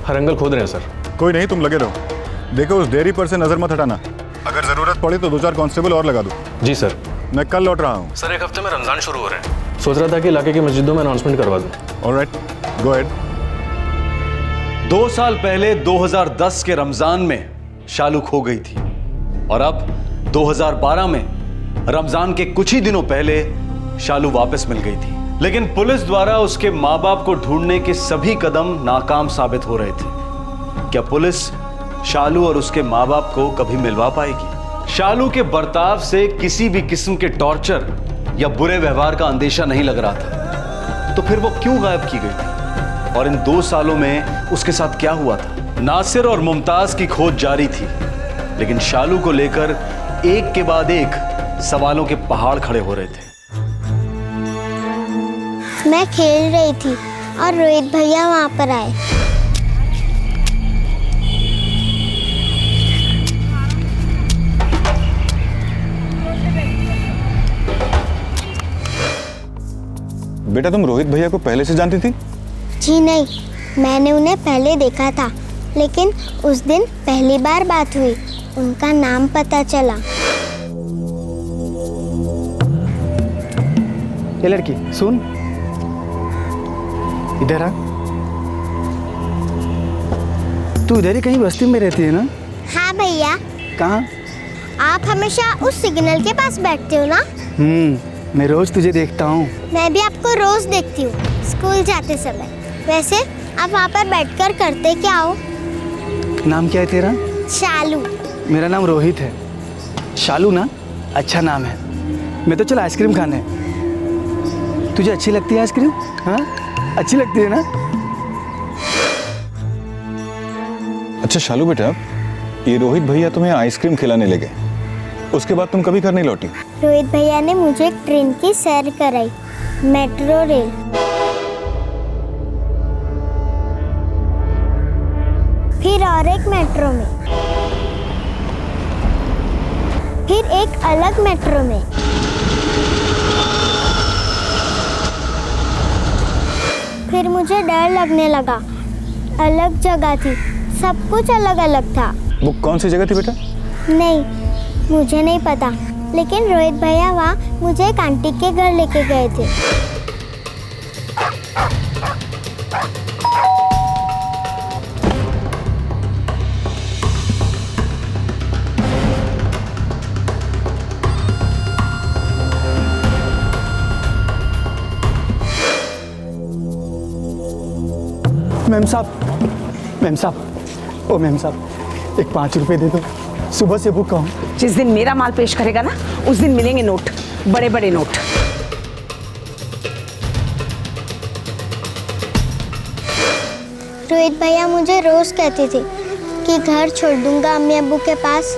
हर एंगल खोद रहे हैं सर। कोई नहीं, तुम लगे रहो। देखो उस डेयरी पर से नजर मत हटाना। अगर जरूरत पड़ी तो 2-4 कांस्टेबल और लगा दो। जी सर। मैं कल लौट रहा हूँ। सर 1 हफ्ते में रमजान शुरू हो रहे हैं। सोच रहा था कि इलाके की मस्जिदों में अनाउंसमेंट करवा दूं। Alright, go ahead. 2 साल पहले 2010 के रमजान में शालू खो गई थी और अब 2012 में रमजान के कुछ ही दिनों पहले शालू वापस मिल गई थी। लेकिन पुलिस द्वारा उसके मां बाप को ढूंढने के सभी कदम नाकाम साबित हो रहे थे। क्या पुलिस शालू और उसके मां बाप को कभी मिलवा पाएगी? शालू के बर्ताव से किसी भी किस्म के टॉर्चर या बुरे व्यवहार का अंदेशा नहीं लग रहा था, तो फिर वो क्यों गायब की गई थी? और इन 2 सालों में उसके साथ क्या हुआ था? नासिर और मुमताज की खोज जारी थी, लेकिन शालू को लेकर एक के बाद एक सवालों के पहाड़ खड़े हो रहे थे। मैं खेल रही थी और रोहित भैया वहाँ पर आए। बेटा तुम रोहित भैया को पहले से जानती थी? जी नहीं, मैंने उन्हें पहले देखा था, लेकिन उस दिन पहली बार बात हुई, उनका नाम पता चला। ये लड़की सुन, इधर आ। तू इधर ही कहीं बस्ती में रहती है ना? हाँ भैया। कहाँ? आप हमेशा उस सिग्नल के पास बैठते हो ना? मैं रोज तुझे देखता हूँ। मैं भी आपको रोज देखती हूँ स्कूल जाते समय। वैसे आप वहाँ पर बैठकर करते क्या हो? नाम क्या है तेरा? शालू। मेरा नाम रोहित है। शालू ना अच्छा नाम है। मैं तो चल आइसक्रीम खाने। तुझे अच्छी लगती है आइसक्रीम? हाँ अच्छी लगती है ना? अच्छा शालू बेटा, ये रोहित भैया तुम्हें आइसक्रीम खिलाने ले गए, उसके बाद तुम कभी घर नहीं लौटी? रोहित भैया ने मुझे एक ट्रेन की सैर कराई, मेट्रो रेल। फिर और एक मेट्रो में, फिर एक अलग मेट्रो में। फिर मुझे डर लगने लगा। अलग जगह थी, सब कुछ अलग अलग था। वो कौन सी जगह थी बेटा? नहीं, मुझे नहीं पता, लेकिन रोहित भैया वहाँ मुझे एक आंटी के घर लेके गए थे। मैम साहब, ओ मैम साहब, एक 5 रुपए दे दो, सुबह से भूखा हूँ। जिस दिन मेरा माल पेश करेगा ना, उस दिन मिलेंगे नोट, बड़े बड़े नोट। रोहित भैया मुझे रोज कहते थे कि घर छोड़ दूंगा अम्मी अब्बू के पास।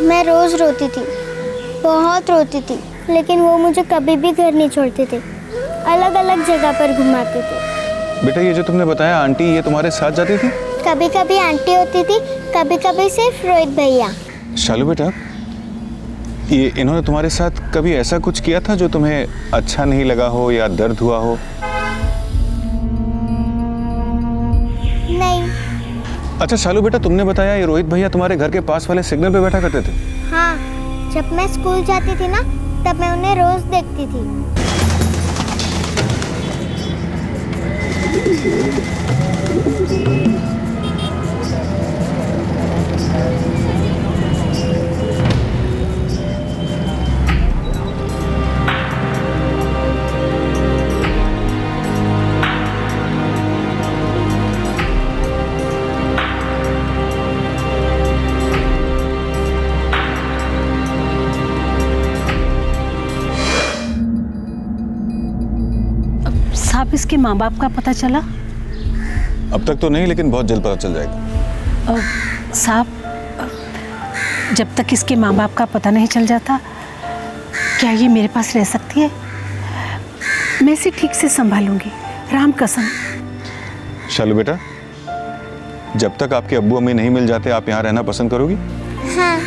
मैं रोज रोती थी, बहुत रोती थी, लेकिन वो मुझे कभी भी घर नहीं छोड़ते थे, अलग अलग जगह पर घुमाते थे। बेटा ये जो तुमने बताया आंटी, ये तुम्हारे साथ जाती थी? कभी कभी आंटी होती थी, कभी कभी सिर्फ रोहित भैया। शालू बेटा, ये इन्होंने तुम्हारे साथ कभी ऐसा कुछ किया था जो तुम्हें अच्छा नहीं लगा हो या दर्द हुआ हो? नहीं। अच्छा शालू बेटा, तुमने बताया ये रोहित भैया तुम्हारे घर के पास वाले सिग्नल पे बैठा करते थे? हाँ, जब मैं स्कूल जाती थी ना, तब मैं उन्हें रोज देखती थी। साहब, इसके माँ बाप का पता चला? अब तक तो नहीं, लेकिन बहुत जल्द पता चल जाएगा। साहब, जब तक इसके माँ बाप का पता नहीं चल जाता, क्या ये मेरे पास रह सकती है? मैं इसे ठीक से संभालूंगी, राम कसम। शालू बेटा, जब तक आपके अब्बू अम्मी नहीं मिल जाते, आप यहाँ रहना पसंद करोगी? हाँ।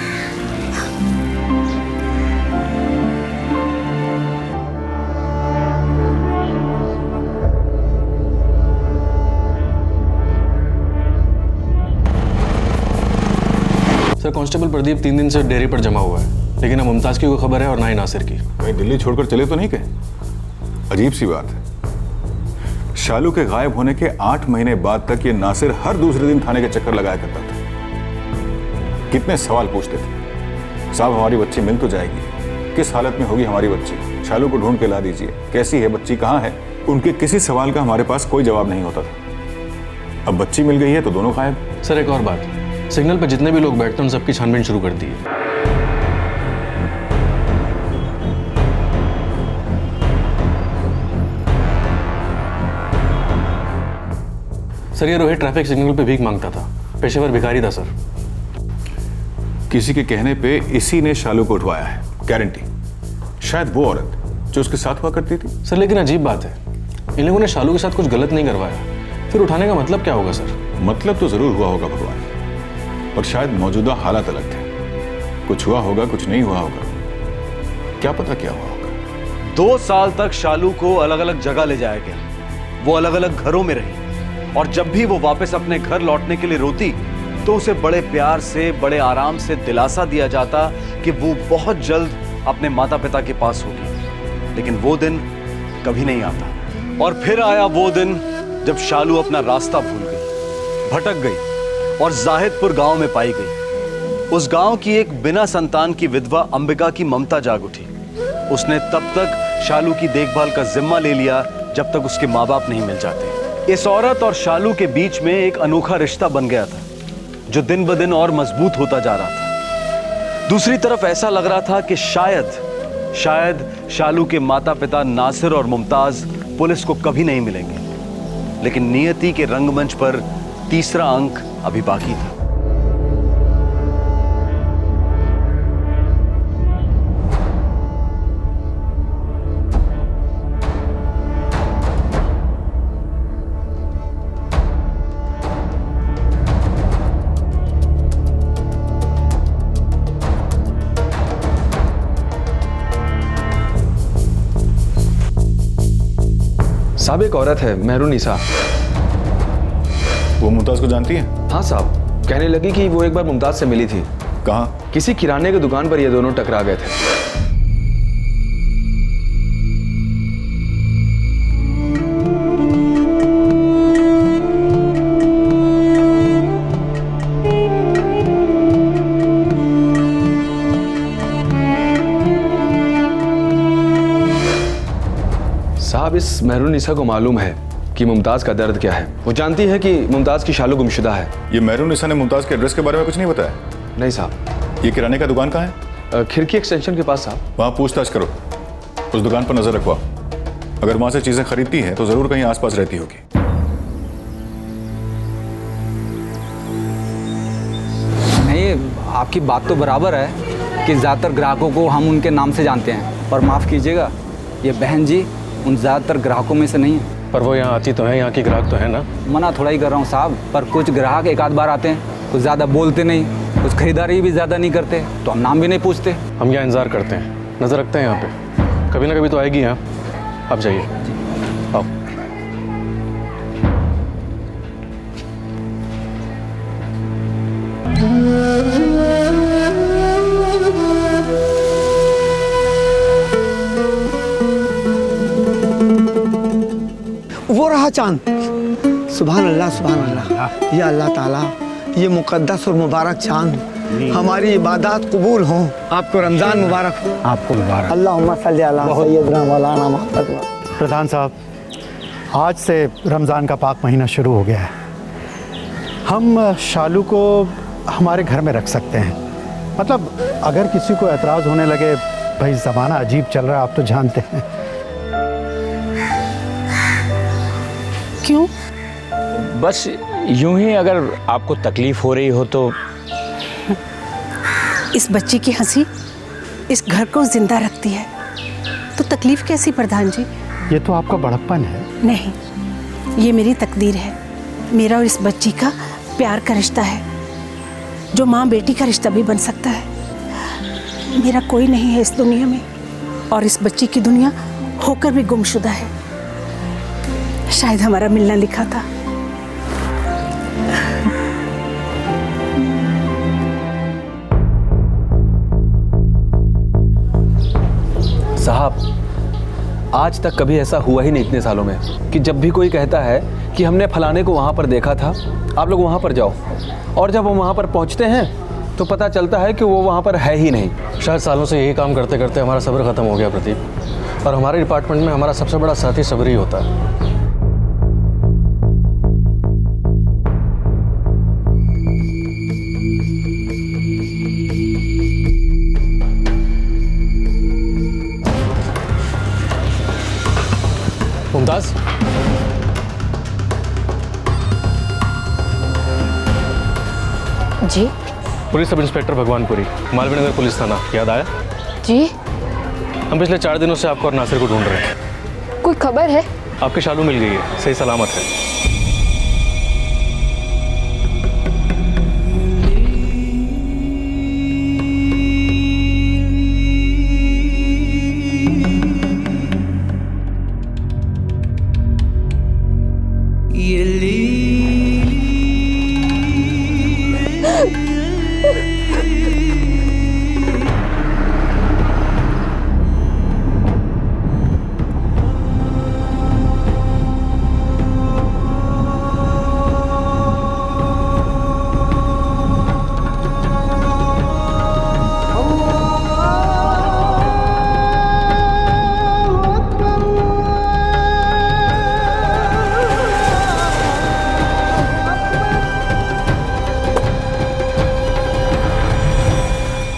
सर, कांस्टेबल प्रदीप 3 दिन से डेयरी पर जमा हुआ है, लेकिन ना मुमताज की कोई खबर है और ना ही नासिर की। वहीं दिल्ली छोड़कर चले तो नहीं गए? अजीब सी बात है, शालू के गायब होने के 8 महीने बाद तक ये नासिर हर दूसरे दिन थाने के चक्कर लगाया करता था। कितने सवाल पूछते थे, साहब हमारी बच्ची मिल तो जाएगी, किस हालत में होगी हमारी बच्ची, शालू को ढूंढ के ला दीजिए, कैसी है बच्ची, कहाँ है। उनके किसी सवाल का हमारे पास कोई जवाब नहीं होता था। अब बच्ची मिल गई है तो दोनों गायब। सर एक और बात, सिग्नल पर जितने भी लोग बैठते हैं उन सबकी छानबीन शुरू कर दी है। सर ये रोहित ट्रैफिक सिग्नल पे भीख मांगता था, पेशेवर भिखारी था सर। किसी के कहने पे इसी ने शालू को उठवाया है, गारंटी। शायद वो औरत जो उसके साथ हुआ करती थी। सर लेकिन अजीब बात है, इन लोगों ने शालू के साथ कुछ गलत नहीं करवाया, फिर उठाने का मतलब क्या होगा सर? मतलब तो जरूर हुआ होगा भगवान, पर शायद मौजूदा हालात अलग थे। कुछ हुआ होगा, कुछ नहीं हुआ होगा, क्या पता क्या हुआ होगा। 2 साल तक शालू को अलग अलग जगह ले जाया गया, वो अलग अलग घरों में रही, और जब भी वो वापस अपने घर लौटने के लिए रोती तो उसे बड़े प्यार से, बड़े आराम से दिलासा दिया जाता कि वो बहुत जल्द अपने माता पिता के पास होगी। लेकिन वो दिन कभी नहीं आता। और फिर आया वो दिन जब शालू अपना रास्ता भूल गई, भटक गई और जाहिदपुर गांव में पाई गई। उस गांव की एक बिना संतान की विधवा अंबिका की ममता जाग उठी। उसने तब तक शालू की देखभाल का जिम्मा ले लिया जब तक उसके माँ बाप नहीं मिल जाते। इस औरत और शालू के बीच में एक अनोखा रिश्ता बन गया था जो दिन ब दिन और मजबूत होता जा रहा था। दूसरी तरफ ऐसा लग रहा था कि शायद शालू के माता पिता नासिर और मुमताज पुलिस को कभी नहीं मिलेंगे। लेकिन नियति के रंगमंच पर तीसरा अंक अभी बाकी था। साहब एक औरत है मेहरुनिसा। वो मुमताज को जानती है? हाँ साहब, कहने लगी कि वो एक बार मुमताज से मिली थी। कहाँ? किसी किराने की दुकान पर ये दोनों टकरा गए थे। साहब इस मेहरुनिसा को मालूम है कि मुमताज का दर्द क्या है। वो जानती है कि मुमताज की शालू गुमशुदा है। ये मेहरुनिसा ने मुमताज के एड्रेस के बारे में कुछ नहीं बताया? नहीं साहब। ये किराने का दुकान कहाँ है? खिड़की एक्सटेंशन के पास साहब। वहाँ पूछताछ करो, उस दुकान पर नजर रखवाओ। अगर वहाँ से चीजें खरीदती है तो जरूर कहीं आसपास रहती होगी। नहीं, आपकी बात तो बराबर है कि ज़्यादातर ग्राहकों को हम उनके नाम से जानते हैं, पर माफ़ कीजिएगा, ये बहन जी उन ज़्यादातर ग्राहकों में से नहीं है। पर वो यहाँ आती तो है, यहाँ की ग्राहक तो है ना। मना थोड़ा ही कर रहा हूँ साहब, पर कुछ ग्राहक एक आध बार आते हैं, कुछ ज़्यादा बोलते नहीं, कुछ खरीदारी भी ज़्यादा नहीं करते, तो हम नाम भी नहीं पूछते। हम यहाँ इंतज़ार करते हैं, नज़र रखते हैं यहाँ पे, कभी ना कभी तो आएगी यहाँ। आप जाइए, आओ। वो रहा चांद। सुभान अल्लाह सुभान अल्लाह। या अल्लाह ताला, ये मुकद्दस और मुबारक चांद हमारी इबादत कबूल हो। आपको रमज़ान मुबारक हो। आपको मुबारक। अल्लाहुम्मा सल्ली अला सय्यदना मौलाना मुहम्मद। प्रधान साहब, आज से रमज़ान का पाक महीना शुरू हो गया है। हम शालू को हमारे घर में रख सकते हैं। मतलब अगर किसी को एतराज़ होने लगे, भाई ज़माना अजीब चल रहा है, आप तो जानते हैं। क्यों? बस यूं ही, अगर आपको तकलीफ हो रही हो तो। इस बच्ची की हंसी इस घर को जिंदा रखती है, तो तकलीफ कैसी प्रधान जी? ये तो आपका बड़प्पन है। नहीं, ये मेरी तकदीर है। मेरा और इस बच्ची का प्यार का रिश्ता है, जो माँ बेटी का रिश्ता भी बन सकता है। मेरा कोई नहीं है इस दुनिया में, और इस बच्ची की दुनिया होकर भी गुमशुदा है। शायद हमारा मिलना लिखा था। साहब, आज तक कभी ऐसा हुआ ही नहीं इतने सालों में कि जब भी कोई कहता है कि हमने फलाने को वहाँ पर देखा था, आप लोग वहाँ पर जाओ, और जब हम वहाँ पर पहुँचते हैं तो पता चलता है कि वो वहाँ पर है ही नहीं। शायद सालों से यही काम करते करते हमारा सब्र खत्म हो गया प्रदीप, और हमारे डिपार्टमेंट में हमारा सबसे बड़ा साथी सब्र ही होता है। मुमताज, जी police sub inspector Bhagwanpuri, Malviya Nagar police थाना, याद आया? जी हम पिछले 4 दिनों से आपको और नासिर को ढूंढ रहे हैं। कोई खबर है? आपकी शालू मिल गई है, सही सलामत है।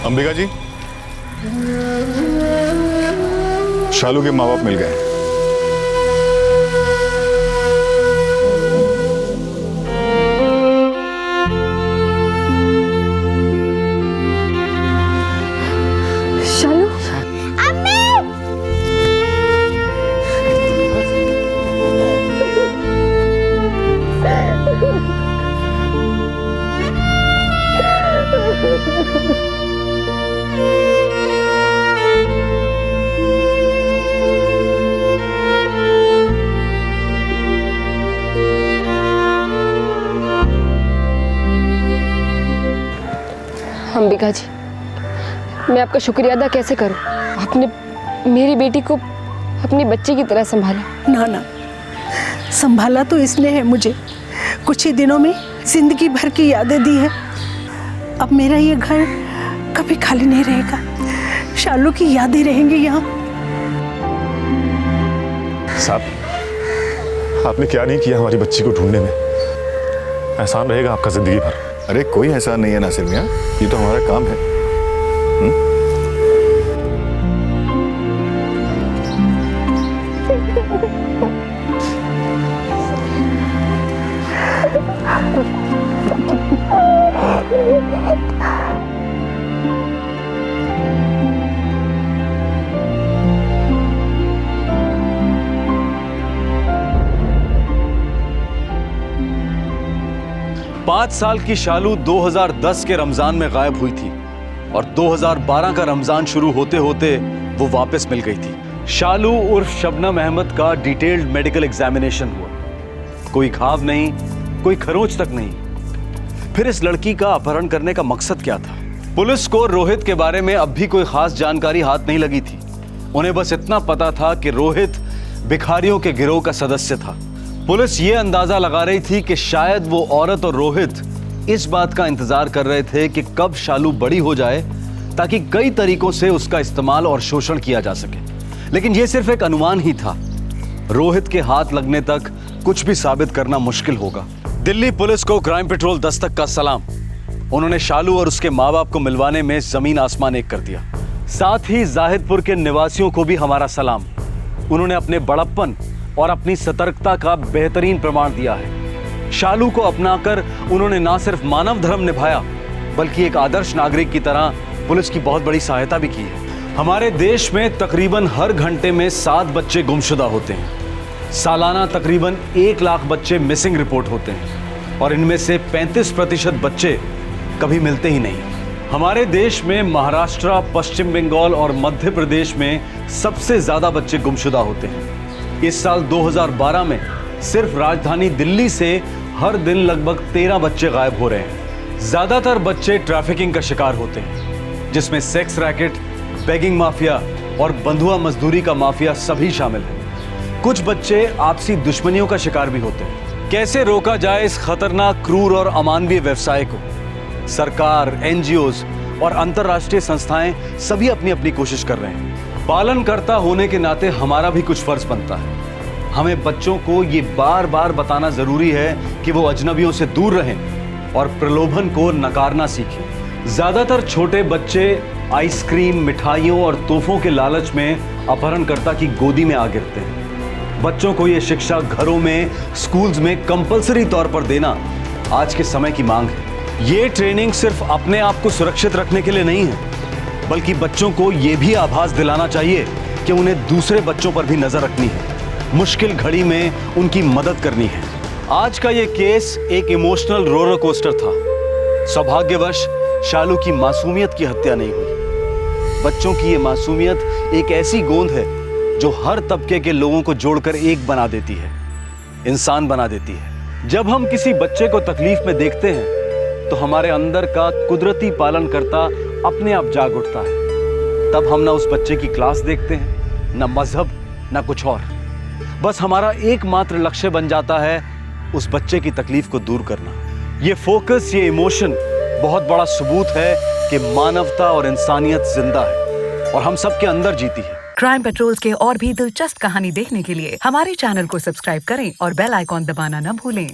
अंबिका जी, शालू के माँ बाप मिल गए। शालू, अंबिका जी, मैं आपका शुक्रिया अदा कैसे करूं? आपने मेरी बेटी को अपनी बच्ची की तरह संभाला। ना ना, संभाला तो इसने है मुझे, कुछ ही दिनों में जिंदगी भर की यादें दी है। अब मेरा ये घर कभी खाली नहीं रहेगा, शालू की यादें रहेंगी यहाँ। साहब, आपने क्या नहीं किया हमारी बच्ची को ढूंढने में, एहसान रहेगा आपका जिंदगी भर। अरे कोई एहसान नहीं है नासिर मियाँ, ये तो हमारा काम है। पाँच साल की शालू 2010 के रमजान में गायब हुई थी और 2012 का रमजान शुरू होते होते वो वापस मिल गई थी। शालू उर्फ शबनम अहमद का डिटेल्ड मेडिकल एग्जामिनेशन हुआ। कोई घाव नहीं, कोई खरोंच तक नहीं। फिर इस लड़की का अपहरण करने का मकसद क्या था? पुलिस को रोहित के बारे में अब भी कोई खास जानकारी हाथ नहीं लगी थी। उन्हें बस इतना पता था कि रोहित भिखारियों के गिरोह का सदस्य था। पुलिस ये अंदाजा लगा रही थी कि शायद वो औरत और रोहित इस बात का इंतजार कर रहे थे कि कब शालू बड़ी हो जाए ताकि कई तरीकों से उसका इस्तेमाल और शोषण किया जा सके। लेकिन ये सिर्फ एक अनुमान ही था। रोहित के हाथ लगने तक कुछ भी साबित करना मुश्किल होगा। दिल्ली पुलिस को क्राइम पेट्रोल दस्तक का सलाम। उन्होंने शालू और उसके माँ बाप को मिलवाने में जमीन आसमान एक कर दिया। साथ ही जाहिदपुर के निवासियों को भी हमारा सलाम। उन्होंने अपने बड़प्पन और अपनी सतर्कता का बेहतरीन प्रमाण दिया है। शालू को अपनाकर उन्होंने ना सिर्फ मानव धर्म निभाया बल्कि एक आदर्श नागरिक की तरह पुलिस की बहुत बड़ी सहायता भी की है। हमारे देश में तकरीबन हर घंटे में 7 बच्चे गुमशुदा होते हैं। सालाना तकरीबन 1 लाख बच्चे मिसिंग रिपोर्ट होते हैं और इनमें से 35% बच्चे कभी मिलते ही नहीं। हमारे देश में महाराष्ट्र, पश्चिम बंगाल और मध्य प्रदेश में सबसे ज्यादा बच्चे गुमशुदा होते हैं। इस साल 2012 में सिर्फ राजधानी दिल्ली से हर दिन लगभग 13 बच्चे गायब हो रहे हैं। ज्यादातर बच्चे ट्रैफिकिंग का शिकार होते हैं, जिसमें सेक्स रैकेट, बेगिंग माफिया और बंधुआ मजदूरी का माफिया सभी शामिल हैं। कुछ बच्चे आपसी दुश्मनियों का शिकार भी होते हैं। कैसे रोका जाए इस खतरनाक, क्रूर और अमानवीय व्यवसाय को? सरकार, एनजीओज और अंतर्राष्ट्रीय संस्थाएं सभी अपनी अपनी कोशिश कर रहे हैं। पालनकर्ता होने के नाते हमारा भी कुछ फर्ज बनता है। हमें बच्चों को ये बार बार बताना जरूरी है कि वो अजनबियों से दूर रहें और प्रलोभन को नकारना सीखें। ज्यादातर छोटे बच्चे आइसक्रीम, मिठाइयों और तोहफों के लालच में अपहरणकर्ता की गोदी में आ गिरते हैं। बच्चों को ये शिक्षा घरों में, स्कूल्स में कंपलसरी तौर पर देना आज के समय की मांग है। ये ट्रेनिंग सिर्फ अपने आप को सुरक्षित रखने के लिए नहीं है, बल्कि बच्चों को ये भी आभास दिलाना चाहिए कि उन्हें दूसरे बच्चों पर भी नजर रखनी है, मुश्किल घड़ी में उनकी मदद करनी है। आज का ये केस एक इमोशनल रोलर कोस्टर था। सौभाग्यवश शालू की मासूमियत की हत्या नहीं हुई। बच्चों की ये मासूमियत एक ऐसी गोंद है जो हर तबके के लोगों को जोड़कर एक बना देती है, इंसान बना देती है। जब हम किसी बच्चे को तकलीफ में देखते हैं तो हमारे अंदर का कुदरती पालनकर्ता अपने आप जाग उठता है। तब हम ना उस बच्चे की क्लास देखते हैं, ना मजहब, ना कुछ और। बस हमारा एकमात्र लक्ष्य बन जाता है उस बच्चे की तकलीफ को दूर करना। ये फोकस, ये इमोशन बहुत बड़ा सबूत है कि मानवता और इंसानियत जिंदा है और हम सबके अंदर जीती है। क्राइम पेट्रोल्स के और भी दिलचस्प कहानी देखने के लिए हमारे चैनल को सब्सक्राइब करें और बेल आइकॉन दबाना न भूलें।